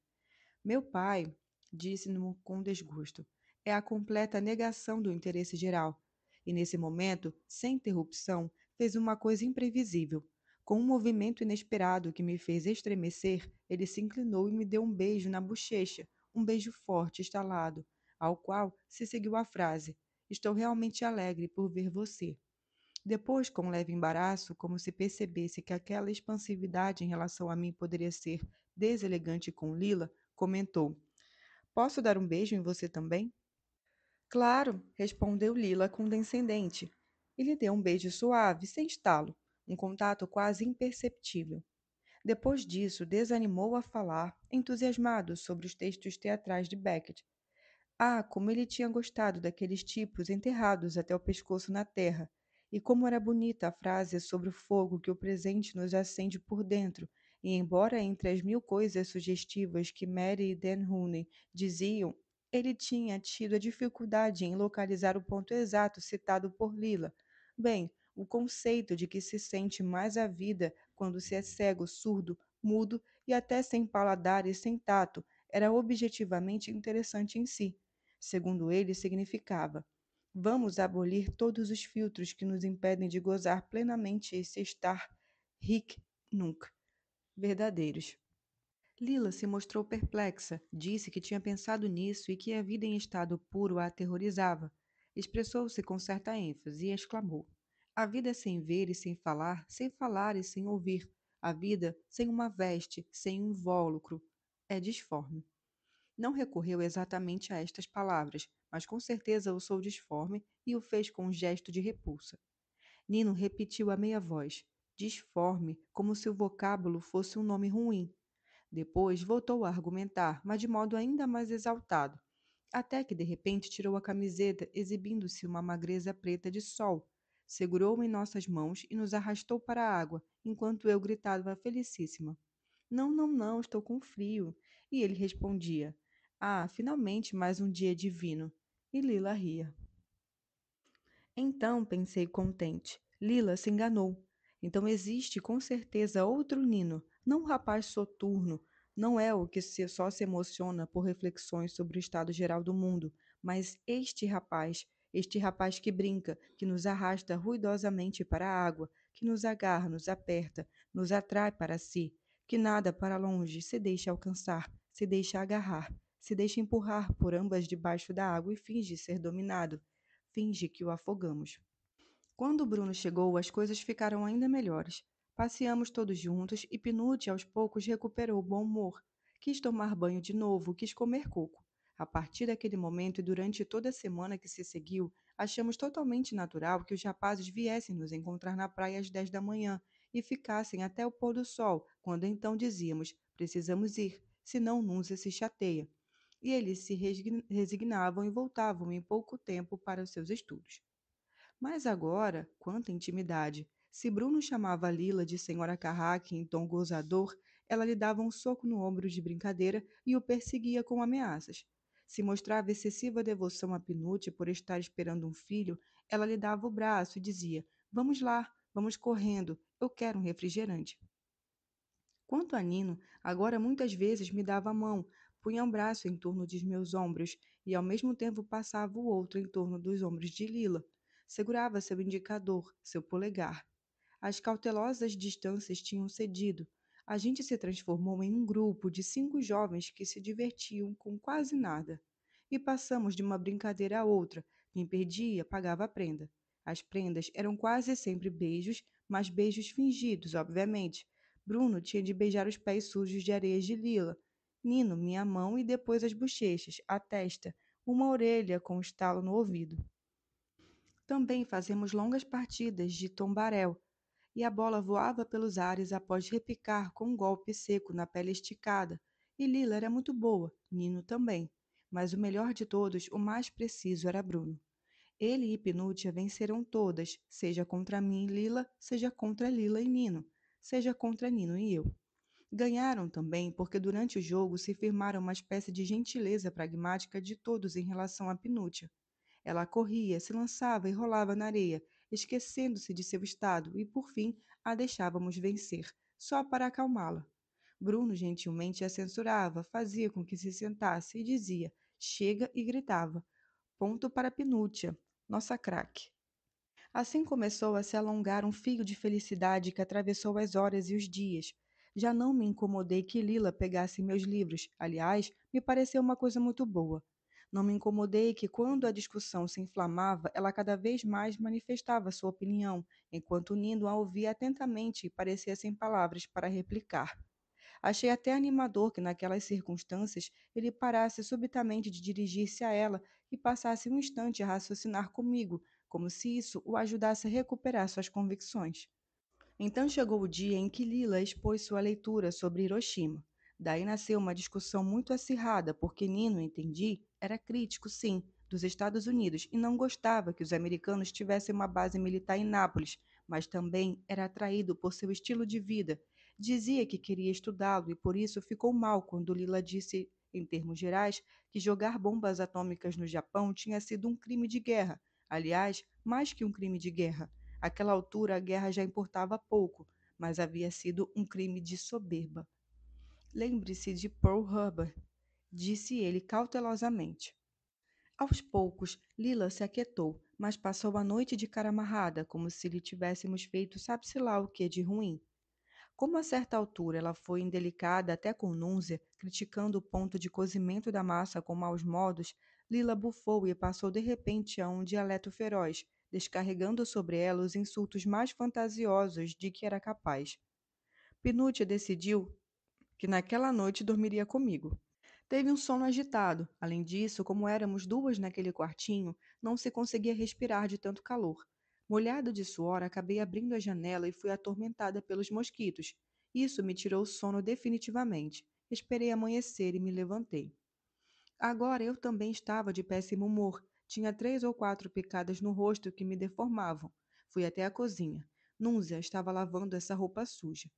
Meu pai, disse-no com desgosto, é a completa negação do interesse geral. E nesse momento, sem interrupção, fez uma coisa imprevisível. Com um movimento inesperado que me fez estremecer, ele se inclinou e me deu um beijo na bochecha, um beijo forte, estalado, ao qual se seguiu a frase: Estou realmente alegre por ver você. Depois, com um leve embaraço, como se percebesse que aquela expansividade em relação a mim poderia ser deselegante com Lila, comentou: Posso dar um beijo em você também? Claro, respondeu Lila condescendente. E lhe deu um beijo suave, sem estalo, um contato quase imperceptível. Depois disso, desanimou a falar, entusiasmado sobre os textos teatrais de Beckett. Ah, como ele tinha gostado daqueles tipos enterrados até o pescoço na terra! E como era bonita a frase sobre o fogo que o presente nos acende por dentro. E embora entre as mil coisas sugestivas que Mary e Dan Rooney diziam, ele tinha tido a dificuldade em localizar o ponto exato citado por Lila. Bem, o conceito de que se sente mais a vida quando se é cego, surdo, mudo e até sem paladar e sem tato era objetivamente interessante em si. Segundo ele, significava: vamos abolir todos os filtros que nos impedem de gozar plenamente esse estar ric nunc, verdadeiros. Lila se mostrou perplexa, disse que tinha pensado nisso e que a vida em estado puro a aterrorizava. Expressou-se com certa ênfase e exclamou: A vida sem ver e sem falar e sem ouvir. A vida sem uma veste, sem um invólucro. É disforme. Não recorreu exatamente a estas palavras, mas com certeza usou disforme e o fez com um gesto de repulsa. Nino repetiu a meia voz, disforme, como se o vocábulo fosse um nome ruim. Depois voltou a argumentar, mas de modo ainda mais exaltado, até que de repente tirou a camiseta, exibindo-se uma magreza preta de sol. Segurou-me em nossas mãos e nos arrastou para a água, enquanto eu gritava felicíssima: Não, não, não, estou com frio. E ele respondia: Ah, finalmente mais um dia divino. E Lila ria. Então pensei contente. Lila se enganou. Então existe com certeza outro Nino, não um rapaz soturno, não é o que só se emociona por reflexões sobre o estado geral do mundo, mas este rapaz que brinca, que nos arrasta ruidosamente para a água, que nos agarra, nos aperta, nos atrai para si, que nada para longe, se deixa alcançar, se deixa agarrar. Se deixa empurrar por ambas debaixo da água e finge ser dominado. Finge que o afogamos. Quando Bruno chegou, as coisas ficaram ainda melhores. Passeamos todos juntos e Pinute aos poucos recuperou o bom humor. Quis tomar banho de novo, quis comer coco. A partir daquele momento e durante toda a semana que se seguiu, achamos totalmente natural que os rapazes viessem nos encontrar na praia às 10 da manhã e ficassem até o pôr do sol, quando então dizíamos: precisamos ir, senão Núncia se chateia. E eles se resignavam e voltavam em pouco tempo para os seus estudos. Mas agora, quanta intimidade! Se Bruno chamava Lila de Senhora Carraque em tom gozador, ela lhe dava um soco no ombro de brincadeira e o perseguia com ameaças. Se mostrava excessiva devoção a Pinute por estar esperando um filho, ela lhe dava o braço e dizia: vamos lá, vamos correndo, eu quero um refrigerante. Quanto a Nino, agora muitas vezes me dava a mão, punha um braço em torno de meus ombros e ao mesmo tempo passava o outro em torno dos ombros de Lila. Segurava seu indicador, seu polegar. As cautelosas distâncias tinham cedido. A gente se transformou em um grupo de 5 jovens que se divertiam com quase nada. E passamos de uma brincadeira a outra. Quem perdia pagava a prenda. As prendas eram quase sempre beijos, mas beijos fingidos, obviamente. Bruno tinha de beijar os pés sujos de areias de lila. Nino, minha mão e depois as bochechas, a testa, uma orelha com um estalo no ouvido. Também fazemos longas partidas de tombaréu, e a bola voava pelos ares após repicar com um golpe seco na pele esticada. E Lila era muito boa, Nino também. Mas o melhor de todos, o mais preciso, era Bruno. Ele e Pinúcia venceram todas, seja contra mim e Lila, seja contra Lila e Nino, seja contra Nino e eu. Ganharam também porque durante o jogo se firmaram uma espécie de gentileza pragmática de todos em relação a Pinúcia. Ela corria, se lançava e rolava na areia, esquecendo-se de seu estado, e por fim a deixávamos vencer, só para acalmá-la. Bruno gentilmente a censurava, fazia com que se sentasse e dizia: chega, e gritava: ponto para Pinúcia, nossa craque. Assim começou a se alongar um fio de felicidade que atravessou as horas e os dias. Já não me incomodei que Lila pegasse meus livros, aliás, me pareceu uma coisa muito boa. Não me incomodei que, quando a discussão se inflamava, ela cada vez mais manifestava sua opinião, enquanto Nino a ouvia atentamente e parecia sem palavras para replicar. Achei até animador que, naquelas circunstâncias, ele parasse subitamente de dirigir-se a ela e passasse um instante a raciocinar comigo, como se isso o ajudasse a recuperar suas convicções. Então chegou o dia em que Lila expôs sua leitura sobre Hiroshima. Daí nasceu uma discussão muito acirrada, porque Nino, entendi, era crítico, sim, dos Estados Unidos e não gostava que os americanos tivessem uma base militar em Nápoles, mas também era atraído por seu estilo de vida. Dizia que queria estudá-lo e por isso ficou mal quando Lila disse, em termos gerais, que jogar bombas atômicas no Japão tinha sido um crime de guerra. Aliás, mais que um crime de guerra. Àquela altura, a guerra já importava pouco, mas havia sido um crime de soberba. Lembre-se de Pearl Harbor, disse ele cautelosamente. Aos poucos, Lila se aquietou, mas passou a noite de cara amarrada, como se lhe tivéssemos feito sabe-se lá o que de ruim. Como a certa altura ela foi indelicada até com Núzia, criticando o ponto de cozimento da massa com maus modos, Lila bufou e passou de repente a um dialeto feroz, descarregando sobre ela os insultos mais fantasiosos de que era capaz. Pinúcia decidiu que naquela noite dormiria comigo. Teve um sono agitado. Além disso, como éramos duas naquele quartinho, não se conseguia respirar de tanto calor. Molhado de suor, acabei abrindo a janela e fui atormentada pelos mosquitos. Isso me tirou o sono definitivamente. Esperei amanhecer e me levantei. Agora eu também estava de péssimo humor. Tinha 3 ou 4 picadas no rosto que me deformavam. Fui até a cozinha. Núzia estava lavando essa roupa suja.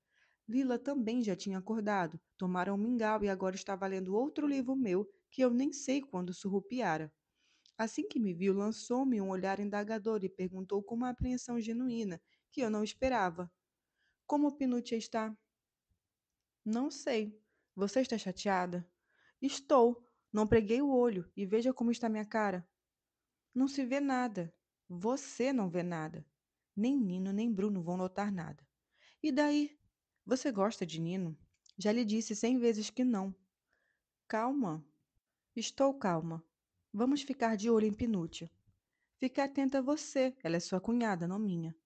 Lila também já tinha acordado, tomara um mingau e agora estava lendo outro livro meu que eu nem sei quando surrupiara. Assim que me viu, lançou-me um olhar indagador e perguntou com uma apreensão genuína, que eu não esperava. Como Pinutia está? Não sei. Você está chateada? Estou. Não preguei o olho e veja como está minha cara. Não se vê nada. Você não vê nada. Nem Nino nem Bruno vão notar nada. E daí? Você gosta de Nino? Já lhe disse 100 vezes que não. Calma. Estou calma. Vamos ficar de olho em Pinúcia. Fique atenta a você, ela é sua cunhada, não minha.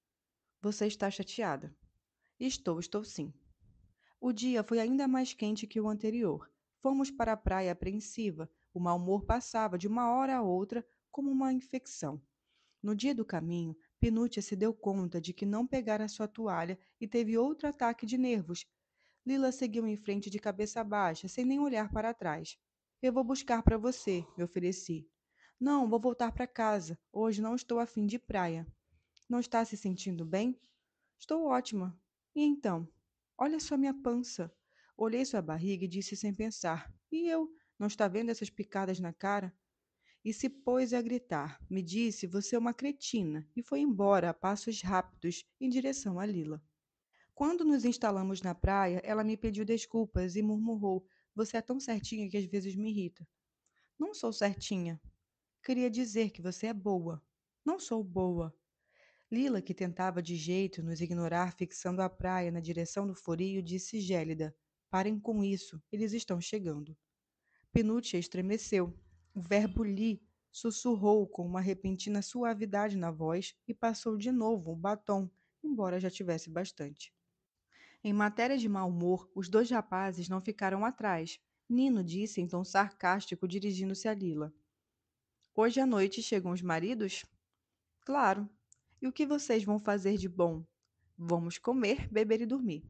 Você está chateada. Estou sim. O dia foi ainda mais quente que o anterior. Fomos para a praia apreensiva. O mau humor passava de uma hora a outra como uma infecção. No dia do caminho, Pinúcia se deu conta de que não pegara sua toalha e teve outro ataque de nervos. Lila seguiu em frente de cabeça baixa, sem nem olhar para trás. Eu vou buscar para você, me ofereci. Não, vou voltar para casa. Hoje não estou a fim de praia. Não está se sentindo bem? Estou ótima. E então? Olha só minha pança. Olhei sua barriga e disse sem pensar. E eu? Não está vendo essas picadas na cara? E se pôs a gritar. Me disse, você é uma cretina. E foi embora a passos rápidos em direção a Lila. Quando nos instalamos na praia, ela me pediu desculpas e murmurou: Você é tão certinha que às vezes me irrita. Não sou certinha. Queria dizer que você é boa. Não sou boa. Lila, que tentava de jeito nos ignorar, fixando a praia na direção do forio, disse gélida: Parem com isso, eles estão chegando. Pinúcia estremeceu. O verbo li sussurrou com uma repentina suavidade na voz e passou de novo o batom, embora já tivesse bastante. Em matéria de mau humor, os dois rapazes não ficaram atrás. Nino disse em tom sarcástico, dirigindo-se a Lila. Hoje à noite chegam os maridos? Claro. E o que vocês vão fazer de bom? Vamos comer, beber e dormir.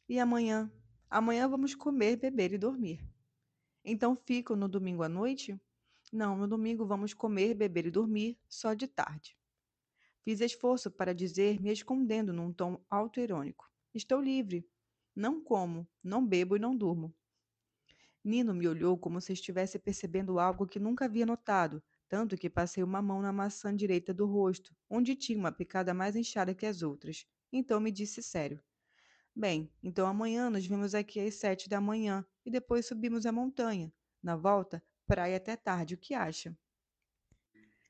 E amanhã? Amanhã vamos comer, beber e dormir. Então ficam no domingo à noite? Não, no domingo vamos comer, beber e dormir, só de tarde. Fiz esforço para dizer, me escondendo num tom autoirônico. Estou livre. Não como, não bebo e não durmo. Nino me olhou como se estivesse percebendo algo que nunca havia notado, tanto que passei uma mão na maçã direita do rosto, onde tinha uma picada mais inchada que as outras. Então me disse sério. Bem, então amanhã nos vemos aqui às 7 da manhã e depois subimos a montanha. Na volta, praia até tarde, o que acha?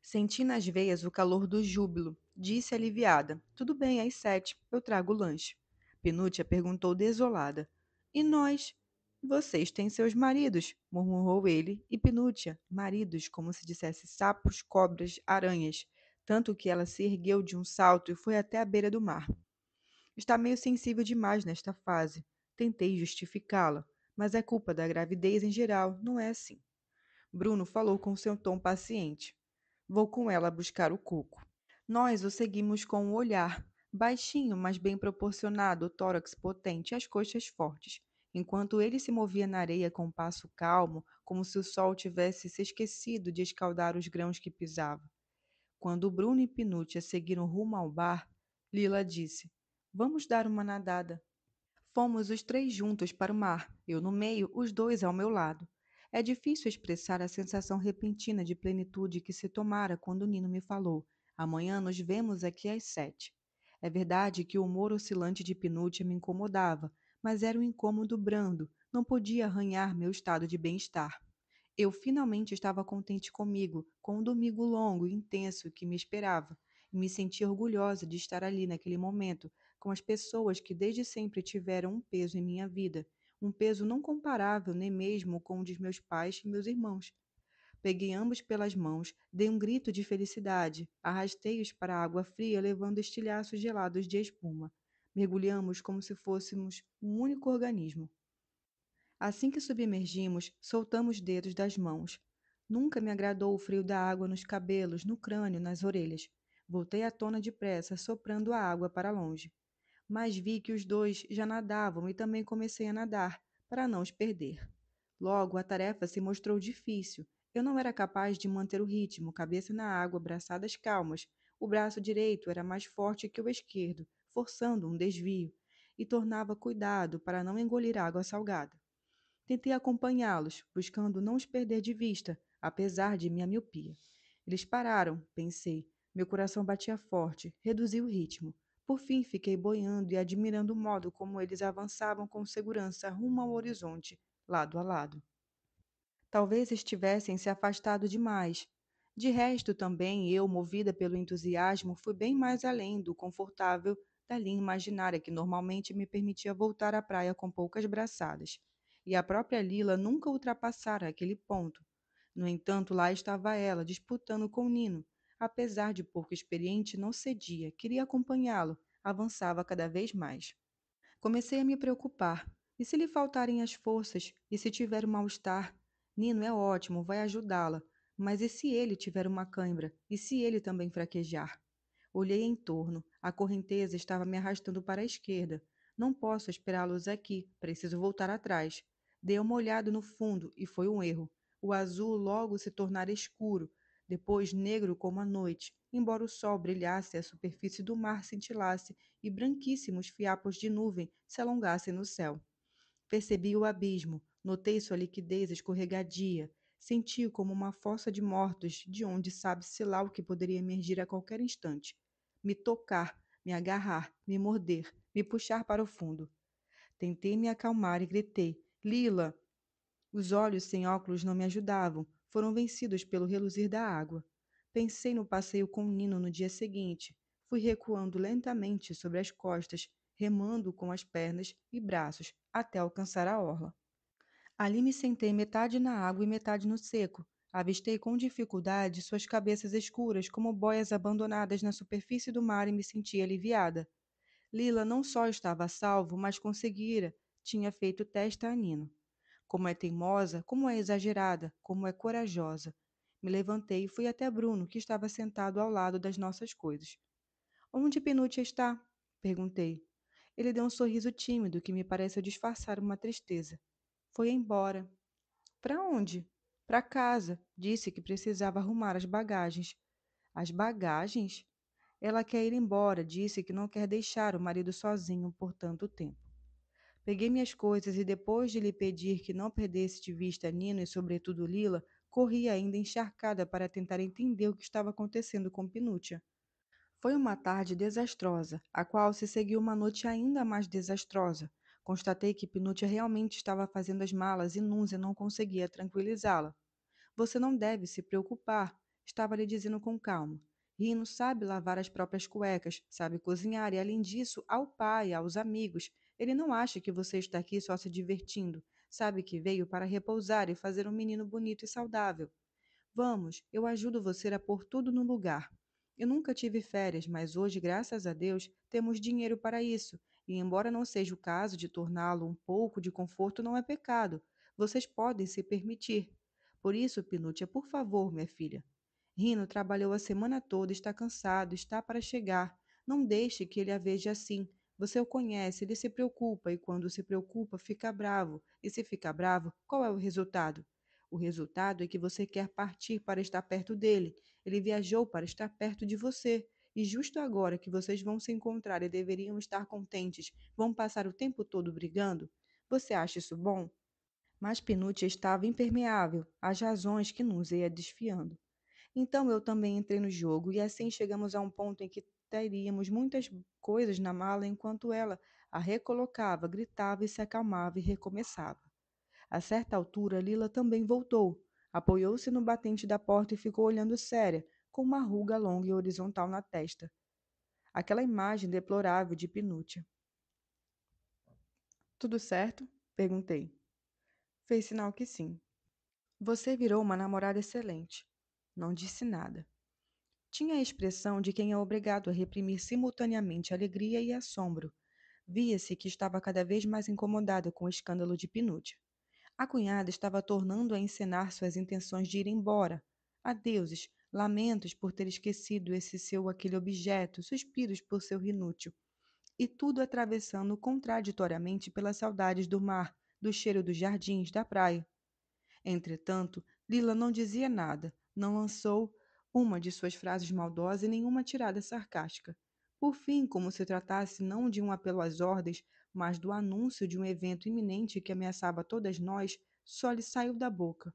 Senti nas veias o calor do júbilo. Disse aliviada. Tudo bem, às 7. Eu trago o lanche. Pinúcia perguntou desolada. E nós? Vocês têm seus maridos, murmurou ele, e Pinúcia, maridos, como se dissesse sapos, cobras, aranhas, tanto que ela se ergueu de um salto e foi até a beira do mar. Está meio sensível demais nesta fase. Tentei justificá-la, mas é culpa da gravidez em geral, não é assim. Bruno falou com seu tom paciente. Vou com ela buscar o coco. Nós o seguimos com o olhar, baixinho, mas bem proporcionado, o tórax potente e as coxas fortes, enquanto ele se movia na areia com um passo calmo, como se o sol tivesse se esquecido de escaldar os grãos que pisava. Quando Bruno e Pinúcia seguiram rumo ao bar, Lila disse: Vamos dar uma nadada. Fomos os três juntos para o mar, eu no meio, os dois ao meu lado. É difícil expressar a sensação repentina de plenitude que se tomara quando Nino me falou: Amanhã nos vemos aqui às 7. É verdade que o humor oscilante de Pinúcia me incomodava, mas era um incômodo brando, não podia arranhar meu estado de bem-estar. Eu finalmente estava contente comigo, com o domingo longo e intenso que me esperava, e me sentia orgulhosa de estar ali naquele momento, com as pessoas que desde sempre tiveram um peso em minha vida, um peso não comparável nem mesmo com o de meus pais e meus irmãos. Peguei ambos pelas mãos, dei um grito de felicidade, arrastei-os para a água fria, levando estilhaços gelados de espuma. Mergulhamos como se fôssemos um único organismo. Assim que submergimos, soltamos dedos das mãos. Nunca me agradou o frio da água nos cabelos, no crânio, nas orelhas. Voltei à tona depressa, soprando a água para longe. Mas vi que os dois já nadavam e também comecei a nadar, para não os perder. Logo, a tarefa se mostrou difícil. Eu não era capaz de manter o ritmo, cabeça na água, braçadas calmas. O braço direito era mais forte que o esquerdo, forçando um desvio, e tornava cuidado para não engolir água salgada. Tentei acompanhá-los, buscando não os perder de vista, apesar de minha miopia. Eles pararam, pensei. Meu coração batia forte, reduzi o ritmo. Por fim, fiquei boiando e admirando o modo como eles avançavam com segurança rumo ao horizonte, lado a lado. Talvez estivessem se afastado demais. De resto, também eu, movida pelo entusiasmo, fui bem mais além do confortável da linha imaginária que normalmente me permitia voltar à praia com poucas braçadas. E a própria Lila nunca ultrapassara aquele ponto. No entanto, lá estava ela, disputando com Nino. Apesar de pouco experiente, não cedia, queria acompanhá-lo, avançava cada vez mais. Comecei a me preocupar. E se lhe faltarem as forças? E se tiver um mal-estar? Nino é ótimo, vai ajudá-la. Mas e se ele tiver uma cãibra? E se ele também fraquejar? Olhei em torno. A correnteza estava me arrastando para a esquerda. Não posso esperá-los aqui. Preciso voltar atrás. Dei uma olhada no fundo e foi um erro. O azul logo se tornara escuro, depois negro como a noite, embora o sol brilhasse e a superfície do mar cintilasse e branquíssimos fiapos de nuvem se alongassem no céu. Percebi o abismo, notei sua liquidez escorregadia, senti como uma fossa de mortos, de onde sabe-se lá o que poderia emergir a qualquer instante. Me tocar, me agarrar, me morder, me puxar para o fundo. Tentei me acalmar e gritei: Lila! Os olhos sem óculos não me ajudavam, foram vencidos pelo reluzir da água. Pensei no passeio com o Nino no dia seguinte. Fui recuando lentamente sobre as costas, remando com as pernas e braços até alcançar a orla. Ali me sentei metade na água e metade no seco. Avistei com dificuldade suas cabeças escuras como boias abandonadas na superfície do mar e me senti aliviada. Lila não só estava a salvo, mas conseguira. Tinha feito testa a Nino. Como é teimosa, como é exagerada, como é corajosa. Me levantei e fui até Bruno, que estava sentado ao lado das nossas coisas. Onde Penutia está? Perguntei. Ele deu um sorriso tímido que me pareceu disfarçar uma tristeza. Foi embora. Para onde? Para casa. Disse que precisava arrumar as bagagens. As bagagens? Ela quer ir embora, disse que não quer deixar o marido sozinho por tanto tempo. Peguei minhas coisas e, depois de lhe pedir que não perdesse de vista Nino e, sobretudo, Lila, corri ainda encharcada para tentar entender o que estava acontecendo com Pinúcia. Foi uma tarde desastrosa, a qual se seguiu uma noite ainda mais desastrosa. Constatei que Pinúcia realmente estava fazendo as malas e Núzia não conseguia tranquilizá-la. Você não deve se preocupar, estava lhe dizendo com calma. Rino sabe lavar as próprias cuecas, sabe cozinhar e, além disso, ao pai, aos amigos. Ele não acha que você está aqui só se divertindo. Sabe que veio para repousar e fazer um menino bonito e saudável. Vamos, eu ajudo você a pôr tudo no lugar. Eu nunca tive férias, mas hoje, graças a Deus, temos dinheiro para isso. E embora não seja o caso de torná-lo um pouco de conforto, não é pecado. Vocês podem se permitir. Por isso, Pinúcia, por favor, minha filha. Rino trabalhou a semana toda, está cansado, está para chegar. Não deixe que ele a veja assim. Você o conhece, ele se preocupa e quando se preocupa, fica bravo. E se fica bravo, qual é o resultado? O resultado é que você quer partir para estar perto dele. Ele viajou para estar perto de você. E justo agora que vocês vão se encontrar e deveriam estar contentes, vão passar o tempo todo brigando? Você acha isso bom? Mas Pinúcia estava impermeável às razões que nos ia desfiando. Então eu também entrei no jogo e assim chegamos a um ponto em que teríamos muitas coisas na mala enquanto ela a recolocava, gritava e se acalmava e recomeçava. A certa altura, Lila também voltou. Apoiou-se no batente da porta e ficou olhando séria, com uma ruga longa e horizontal na testa. Aquela imagem deplorável de Pinúcia. Tudo certo? Perguntei. Fez sinal que sim. Você virou uma namorada excelente. Não disse nada. Tinha a expressão de quem é obrigado a reprimir simultaneamente alegria e assombro. Via-se que estava cada vez mais incomodada com o escândalo de Pinúcia. A cunhada estava tornando a encenar suas intenções de ir embora. Adeuses, lamentos por ter esquecido esse seu aquele objeto, suspiros por seu inútil. E tudo atravessando contraditoriamente pelas saudades do mar, do cheiro dos jardins, da praia. Entretanto, Lila não dizia nada, não lançou uma de suas frases maldosas e nenhuma tirada sarcástica. Por fim, como se tratasse não de um apelo às ordens, mas do anúncio de um evento iminente que ameaçava todas nós, só lhe saiu da boca.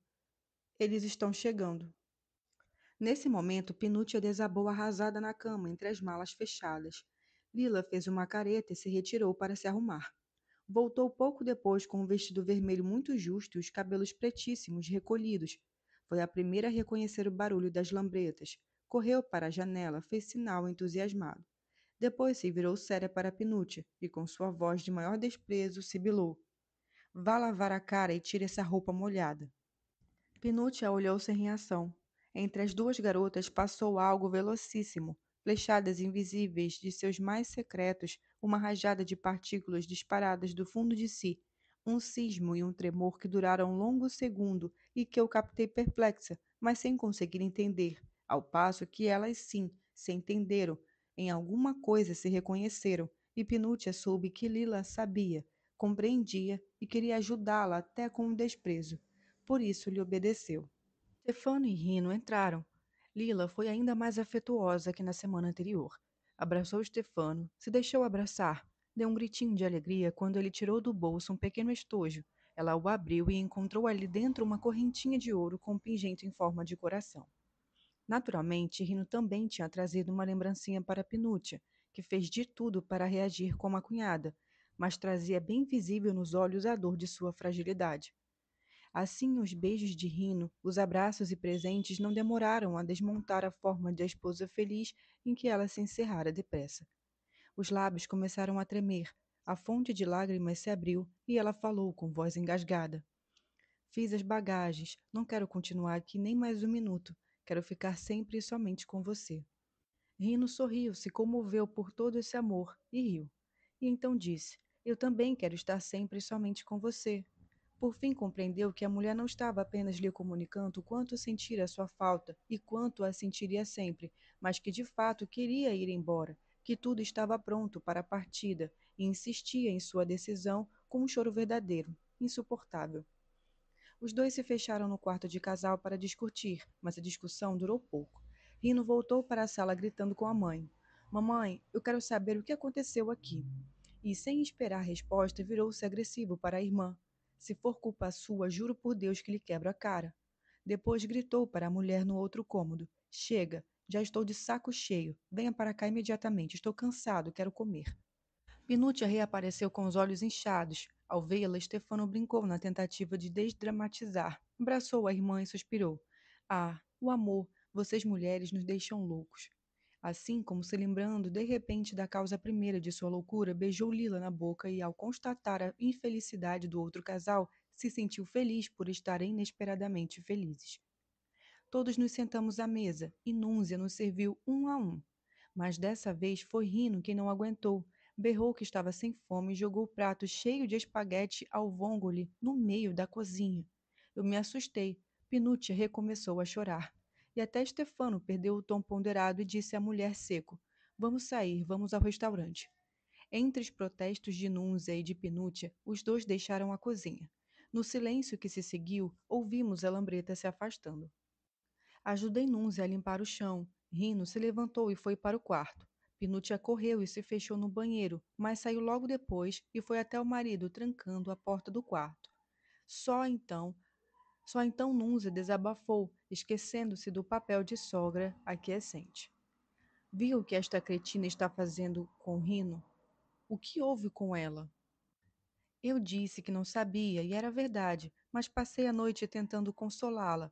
Eles estão chegando. Nesse momento, Pinúcia desabou arrasada na cama, entre as malas fechadas. Lila fez uma careta e se retirou para se arrumar. Voltou pouco depois com um vestido vermelho muito justo e os cabelos pretíssimos, recolhidos. Foi a primeira a reconhecer o barulho das lambretas. Correu para a janela, fez sinal entusiasmado. Depois se virou séria para Pinúcia e, com sua voz de maior desprezo, sibilou: Vá lavar a cara e tire essa roupa molhada. Pinúcia olhou sem reação. Entre as duas garotas passou algo velocíssimo, flechadas invisíveis de seus mais secretos, uma rajada de partículas disparadas do fundo de si, um cismo e um tremor que duraram um longo segundo e que eu captei perplexa, mas sem conseguir entender, ao passo que elas sim se entenderam, em alguma coisa se reconheceram, e Pinúcia soube que Lila sabia, compreendia e queria ajudá-la até com um desprezo. Por isso lhe obedeceu. Stefano e Rino entraram. Lila foi ainda mais afetuosa que na semana anterior. Abraçou Stefano, se deixou abraçar. Deu um gritinho de alegria quando ele tirou do bolso um pequeno estojo. Ela o abriu e encontrou ali dentro uma correntinha de ouro com um pingente em forma de coração. Naturalmente, Rino também tinha trazido uma lembrancinha para Pinúcia, que fez de tudo para reagir como a cunhada, mas trazia bem visível nos olhos a dor de sua fragilidade. Assim, os beijos de Rino, os abraços e presentes não demoraram a desmontar a forma de a esposa feliz em que ela se encerrara depressa. Os lábios começaram a tremer, a fonte de lágrimas se abriu e ela falou com voz engasgada. Fiz as bagagens, não quero continuar aqui nem mais um minuto, quero ficar sempre e somente com você. Rino sorriu, se comoveu por todo esse amor e riu. E então disse: Eu também quero estar sempre e somente com você. Por fim compreendeu que a mulher não estava apenas lhe comunicando o quanto sentira sua falta e quanto a sentiria sempre, mas que de fato queria ir embora, que tudo estava pronto para a partida, e insistia em sua decisão com um choro verdadeiro, insuportável. Os dois se fecharam no quarto de casal para discutir, mas a discussão durou pouco. Rino voltou para a sala gritando com a mãe: Mamãe, eu quero saber o que aconteceu aqui. E, sem esperar resposta, virou-se agressivo para a irmã. Se for culpa sua, juro por Deus que lhe quebro a cara. Depois gritou para a mulher no outro cômodo: Chega, já estou de saco cheio. Venha para cá imediatamente. Estou cansado, quero comer. Pinúcia reapareceu com os olhos inchados. Ao vê-la, Stefano brincou na tentativa de desdramatizar. Abraçou a irmã e suspirou. Ah, o amor, vocês mulheres nos deixam loucos. Assim, como se lembrando de repente da causa primeira de sua loucura, beijou Lila na boca e, ao constatar a infelicidade do outro casal, se sentiu feliz por estarem inesperadamente felizes. Todos nos sentamos à mesa e Núzia nos serviu um a um. Mas dessa vez foi Rino quem não aguentou. Berrou que estava sem fome e jogou o prato cheio de espaguete ao vongole no meio da cozinha. Eu me assustei. Pinúcia recomeçou a chorar. E até Stefano perdeu o tom ponderado e disse à mulher seco: Vamos sair, vamos ao restaurante. Entre os protestos de Núzia e de Pinúcia, os dois deixaram a cozinha. No silêncio que se seguiu, ouvimos a lambreta se afastando. Ajudei Núzia a limpar o chão. Rino se levantou e foi para o quarto. Pinúcia correu e se fechou no banheiro, mas saiu logo depois e foi até o marido, trancando a porta do quarto. Só então, só então Núzia desabafou, esquecendo-se do papel de sogra aquiescente. Viu o que esta cretina está fazendo com Rino? O que houve com ela? Eu disse que não sabia e era verdade, mas passei a noite tentando consolá-la,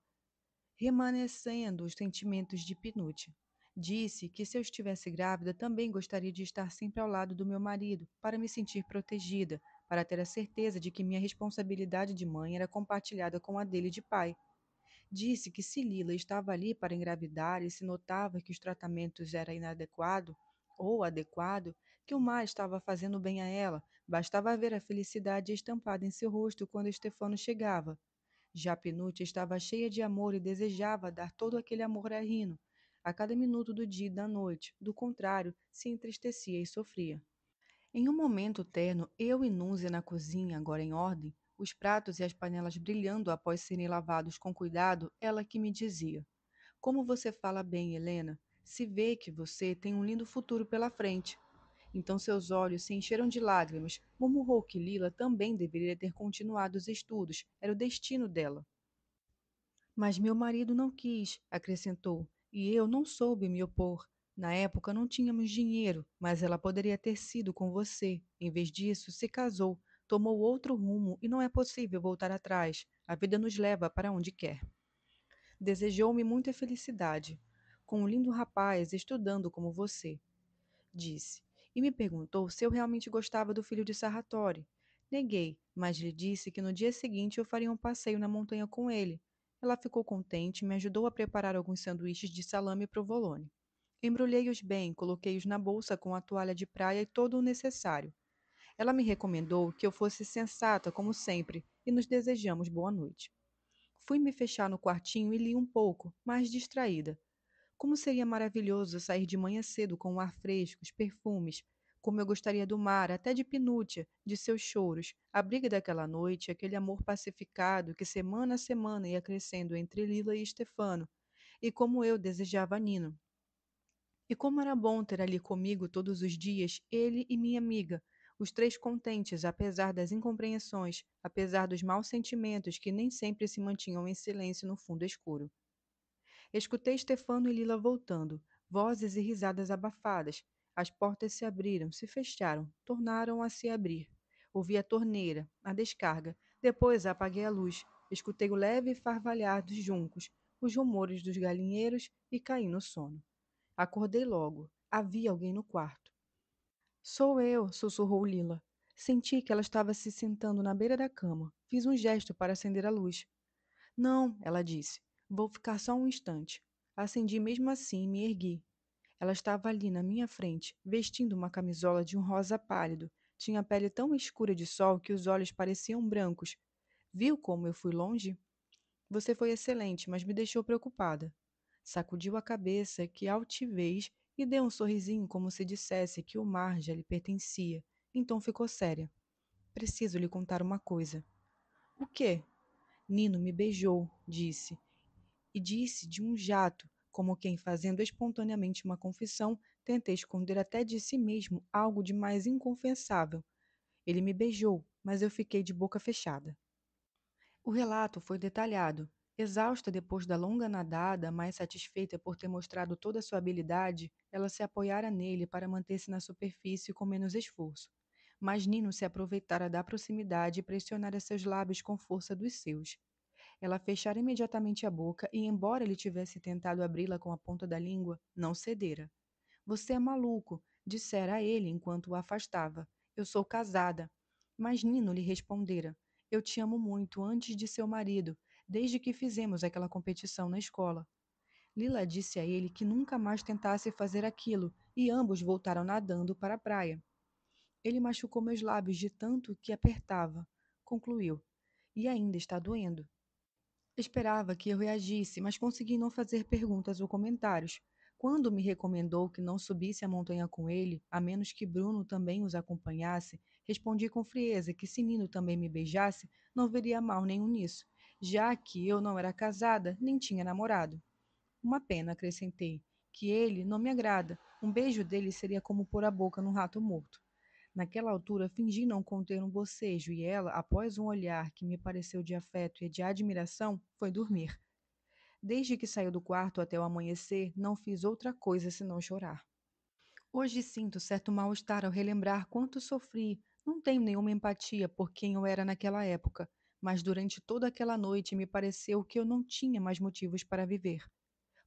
remanescendo os sentimentos de Pinúcia. Disse que se eu estivesse grávida também gostaria de estar sempre ao lado do meu marido, para me sentir protegida, para ter a certeza de que minha responsabilidade de mãe era compartilhada com a dele de pai. Disse que se Lila estava ali para engravidar e se notava que os tratamentos eram inadequado ou adequado, que o mar estava fazendo bem a ela, bastava ver a felicidade estampada em seu rosto quando Stefano chegava. Já Pinúcia estava cheia de amor e desejava dar todo aquele amor a Rino, a cada minuto do dia e da noite. Do contrário, se entristecia e sofria. Em um momento terno, eu e Núzia na cozinha, agora em ordem, os pratos e as panelas brilhando após serem lavados com cuidado, ela que me dizia: Como você fala bem, Helena. Se vê que você tem um lindo futuro pela frente. Então seus olhos se encheram de lágrimas. Murmurou que Lila também deveria ter continuado os estudos. Era o destino dela. Mas meu marido não quis, acrescentou, e eu não soube me opor. Na época não tínhamos dinheiro, mas ela poderia ter sido com você. Em vez disso, se casou, tomou outro rumo e não é possível voltar atrás. A vida nos leva para onde quer. Desejou-me muita felicidade, com um lindo rapaz estudando como você, disse, e me perguntou se eu realmente gostava do filho de Sarratori. Neguei, mas lhe disse que no dia seguinte eu faria um passeio na montanha com ele. Ela ficou contente e me ajudou a preparar alguns sanduíches de salame e provolone. Embrulhei-os bem, coloquei-os na bolsa com a toalha de praia e todo o necessário. Ela me recomendou que eu fosse sensata, como sempre, e nos desejamos boa noite. Fui me fechar no quartinho e li um pouco, mais distraída. Como seria maravilhoso sair de manhã cedo com o ar fresco, os perfumes. Como eu gostaria do mar, até de Pinúcia, de seus choros, a briga daquela noite, aquele amor pacificado que semana a semana ia crescendo entre Lila e Stefano. E como eu desejava Nino. E como era bom ter ali comigo todos os dias ele e minha amiga, os três contentes, apesar das incompreensões, apesar dos maus sentimentos que nem sempre se mantinham em silêncio no fundo escuro. Escutei Stefano e Lila voltando, vozes e risadas abafadas. As portas se abriram, se fecharam, tornaram a se abrir. Ouvi a torneira, a descarga. Depois apaguei a luz. Escutei o leve farvalhar dos juncos, os rumores dos galinheiros e caí no sono. Acordei logo. Havia alguém no quarto. Sou eu, sussurrou Lila. Senti que ela estava se sentando na beira da cama. Fiz um gesto para acender a luz. Não, ela disse. Vou ficar só um instante. Acendi mesmo assim e me ergui. Ela estava ali na minha frente, vestindo uma camisola de um rosa pálido. Tinha a pele tão escura de sol que os olhos pareciam brancos. Viu como eu fui longe? Você foi excelente, mas me deixou preocupada. Sacudiu a cabeça, que altivez, e deu um sorrisinho como se dissesse que o mar já lhe pertencia. Então ficou séria. Preciso lhe contar uma coisa. O quê? Nino me beijou, disse. E disse de um jato, como quem, fazendo espontaneamente uma confissão, tenta esconder até de si mesmo algo de mais inconfessável. Ele me beijou, mas eu fiquei de boca fechada. O relato foi detalhado. Exausta depois da longa nadada, mas satisfeita por ter mostrado toda a sua habilidade, ela se apoiara nele para manter-se na superfície com menos esforço. Mas Nino se aproveitara da proximidade e pressionara seus lábios com força dos seus. Ela fechara imediatamente a boca e, embora ele tivesse tentado abri-la com a ponta da língua, não cedera. Você é maluco, dissera a ele enquanto o afastava. Eu sou casada. Mas Nino lhe respondera. Eu te amo muito antes de seu marido, desde que fizemos aquela competição na escola. Lila disse a ele que nunca mais tentasse fazer aquilo, e ambos voltaram nadando para a praia. Ele machucou meus lábios de tanto que apertava, concluiu. E ainda está doendo. Esperava que eu reagisse, mas consegui não fazer perguntas ou comentários. Quando me recomendou que não subisse a montanha com ele, a menos que Bruno também os acompanhasse, respondi com frieza que se Nino também me beijasse, não veria mal nenhum nisso, já que eu não era casada nem tinha namorado. Uma pena, acrescentei, que ele não me agrada. Um beijo dele seria como pôr a boca num rato morto. Naquela altura, fingi não conter um bocejo e ela, após um olhar que me pareceu de afeto e de admiração, foi dormir. Desde que saiu do quarto até o amanhecer, não fiz outra coisa senão chorar. Hoje sinto certo mal-estar ao relembrar quanto sofri. Não tenho nenhuma empatia por quem eu era naquela época, mas durante toda aquela noite me pareceu que eu não tinha mais motivos para viver.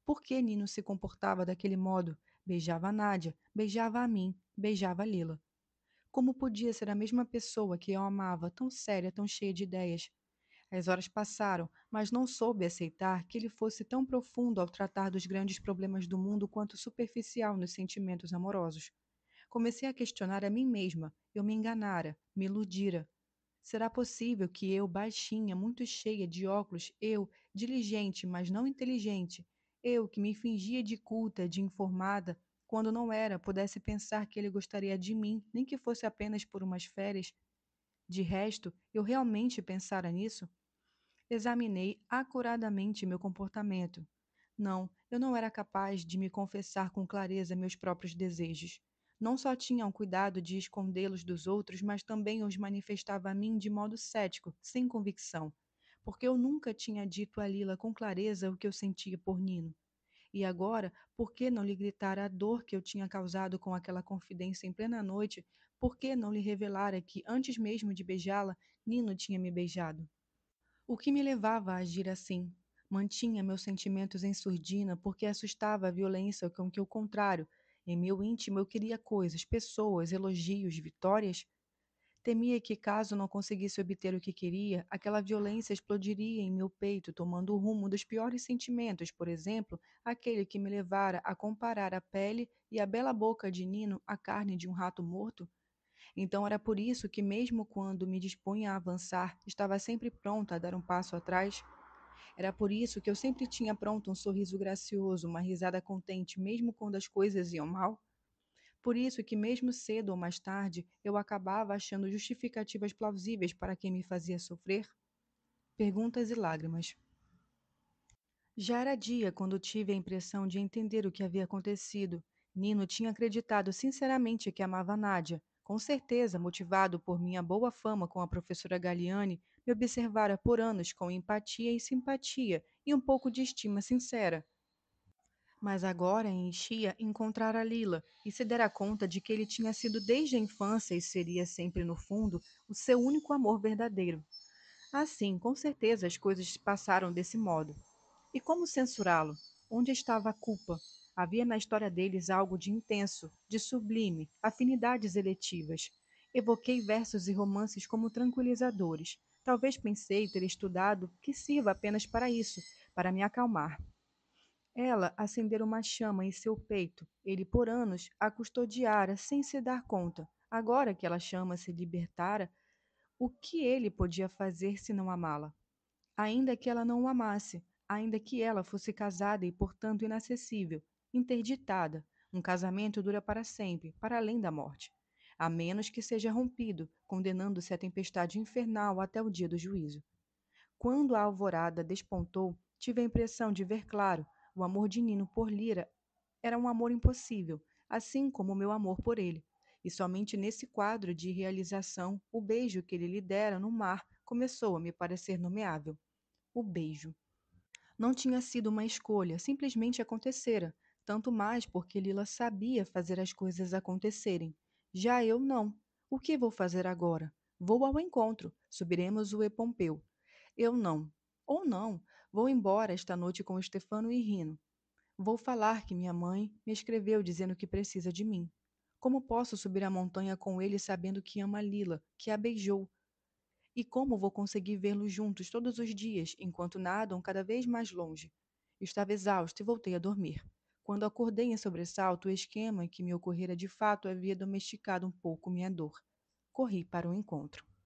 Por que Nino se comportava daquele modo? Beijava a Nádia, beijava a mim, beijava a Lila. Como podia ser a mesma pessoa que eu amava, tão séria, tão cheia de ideias? As horas passaram, mas não soube aceitar que ele fosse tão profundo ao tratar dos grandes problemas do mundo quanto superficial nos sentimentos amorosos. Comecei a questionar a mim mesma. Eu me enganara, me iludira. Será possível que eu, baixinha, muito cheia de óculos, eu, diligente, mas não inteligente, eu que me fingia de culta, de informada, quando não era, pudesse pensar que ele gostaria de mim, nem que fosse apenas por umas férias? De resto, eu realmente pensara nisso? Examinei acuradamente meu comportamento. Não, eu não era capaz de me confessar com clareza meus próprios desejos. Não só tinha o cuidado de escondê-los dos outros, mas também os manifestava a mim de modo cético, sem convicção, porque eu nunca tinha dito a Lila com clareza o que eu sentia por Nino. E agora, por que não lhe gritar a dor que eu tinha causado com aquela confidência em plena noite? Por que não lhe revelara que, antes mesmo de beijá-la, Nino tinha me beijado? O que me levava a agir assim? Mantinha meus sentimentos em surdina porque assustava a violência com que, ao contrário, em meu íntimo eu queria coisas, pessoas, elogios, vitórias. Temia que, caso não conseguisse obter o que queria, aquela violência explodiria em meu peito, tomando o rumo dos piores sentimentos, por exemplo, aquele que me levara a comparar a pele e a bela boca de Nino à carne de um rato morto. Então era por isso que, mesmo quando me dispunha a avançar, estava sempre pronta a dar um passo atrás. Era por isso que eu sempre tinha pronto um sorriso gracioso, uma risada contente, mesmo quando as coisas iam mal. Por isso que, mesmo cedo ou mais tarde, eu acabava achando justificativas plausíveis para quem me fazia sofrer. Perguntas e lágrimas. Já era dia quando tive a impressão de entender o que havia acontecido. Nino tinha acreditado sinceramente que amava Nádia. Com certeza, motivado por minha boa fama com a professora Galliani, me observara por anos com empatia e simpatia e um pouco de estima sincera. Mas agora enchia encontrar a Lila e se dera conta de que ele tinha sido desde a infância e seria sempre, no fundo, o seu único amor verdadeiro. Assim, com certeza as coisas se passaram desse modo. E como censurá-lo? Onde estava a culpa? Havia na história deles algo de intenso, de sublime, afinidades eletivas. Evoquei versos e romances como tranquilizadores. Talvez pensei ter estudado que sirva apenas para isso, para me acalmar. Ela acendera uma chama em seu peito. Ele, por anos, a custodiara sem se dar conta. Agora que ela chama se libertara, o que ele podia fazer se não amá-la? Ainda que ela não o amasse, ainda que ela fosse casada e, portanto, inacessível, interditada, um casamento dura para sempre, para além da morte, a menos que seja rompido, condenando-se à tempestade infernal até o dia do juízo. Quando a alvorada despontou, tive a impressão de ver claro. O amor de Nino por Lira era um amor impossível, assim como o meu amor por ele. E somente nesse quadro de realização, o beijo que ele lhe dera no mar começou a me parecer nomeável. O beijo. Não tinha sido uma escolha, simplesmente acontecera, tanto mais porque Lila sabia fazer as coisas acontecerem. Já eu não. O que vou fazer agora? Vou ao encontro. Subiremos o Epompeu. Eu não. Ou não. Vou embora esta noite com Stefano e Rino. Vou falar que minha mãe me escreveu dizendo que precisa de mim. Como posso subir a montanha com ele sabendo que ama Lila, que a beijou? E como vou conseguir vê-los juntos todos os dias, enquanto nadam cada vez mais longe? Estava exausta e voltei a dormir. Quando acordei em sobressalto, o esquema que me ocorrera de fato havia domesticado um pouco minha dor. Corri para o encontro.